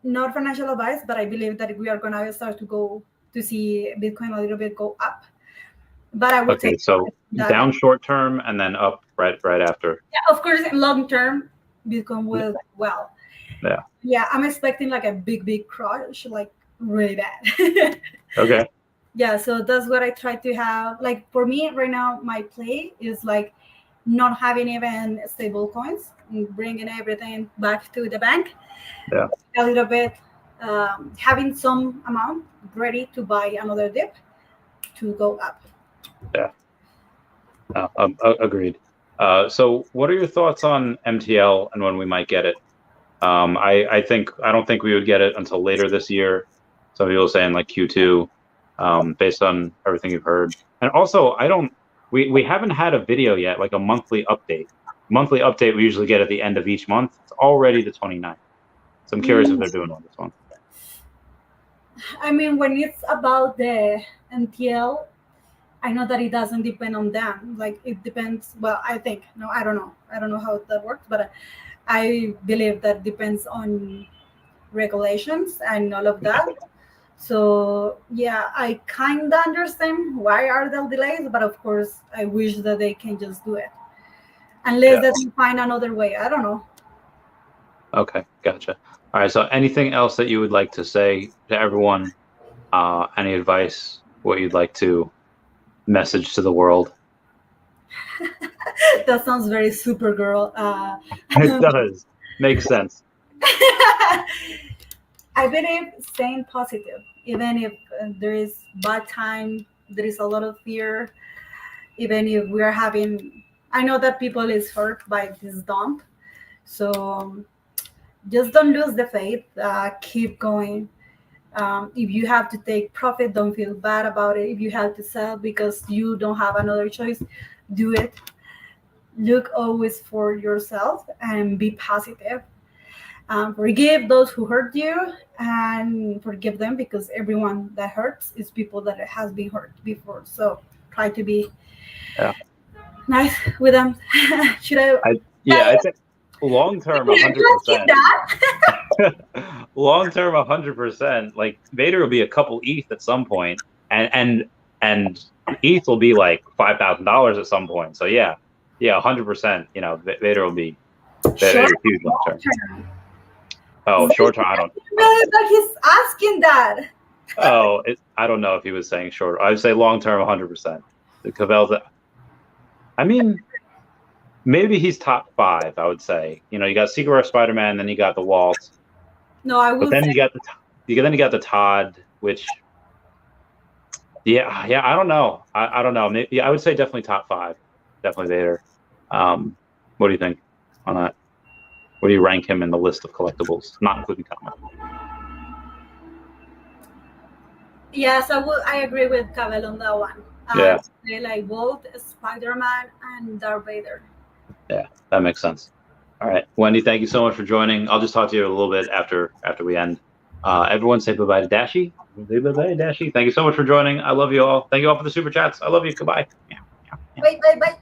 not financial advice, but I believe that we are gonna start to see Bitcoin a little bit go up. But I would say so down short term and then up right after. Yeah, of course, in long term, Bitcoin will well. Yeah, I'm expecting like a big crash, like really bad. Okay. Yeah, so that's what I try to have. Like for me right now, my play is like not having even stable coins, bringing everything back to the bank. Yeah. A little bit, having some amount ready to buy another dip to go up. Yeah. Agreed. So what are your thoughts on MTL and when we might get it? I don't think we would get it until later this year. Some people saying like Q2, based on everything you've heard. And also, we haven't had a video yet, like a monthly update. Monthly update we usually get at the end of each month. It's already the 29th. So I'm curious if they're doing on this one. I mean, when it's about the MTL, I know that it doesn't depend on them. Like it depends. Well, I think I don't know. I don't know how that works, but I believe that depends on regulations and all of that. So yeah, I kind of understand why are there delays, but of course, I wish that they can just do it, unless they find another way. I don't know. Okay, gotcha. All right. So, anything else that you would like to say to everyone? Any advice? What you'd like to message to the world? That sounds very Supergirl. It does. Makes sense. I believe staying positive, even if there is bad time, there is a lot of fear, even if we are having, I know that people is hurt by this dump. So just don't lose the faith, keep going. If you have to take profit, don't feel bad about it. If you have to sell because you don't have another choice, do it. Look always for yourself and be positive. Forgive those who hurt you and forgive them, because everyone that hurts is people that has been hurt before. So try to be nice with them. Should I'd say long term, 100%. Long term, 100%. Like Vader will be a couple ETH at some point, and ETH will be like $5,000 at some point. So yeah, 100%. You know, Vader will be huge long term. Oh, short term, I don't. Like he's asking that. Oh, I don't know if he was saying short. I would say long term, 100%. The Chavez. I mean, maybe he's top 5. I would say. You know, you got Secret Rare Spider-Man, then you got the Walt. No, I will. But then you got the Todd, which. Yeah, I don't know. I don't know. Maybe I would say definitely top 5. Definitely Vader. What do you think on that? Where do you rank him in the list of collectibles, not including comic? Yes, I agree with Cavell on that one. Yeah. They like both Spider-Man and Darth Vader. Yeah, that makes sense. All right, Wendy, thank you so much for joining. I'll just talk to you a little bit after we end. Everyone say bye-bye to Dashi. Bye-bye, Dashi. Thank you so much for joining. I love you all. Thank you all for the super chats. I love you. Goodbye. Bye.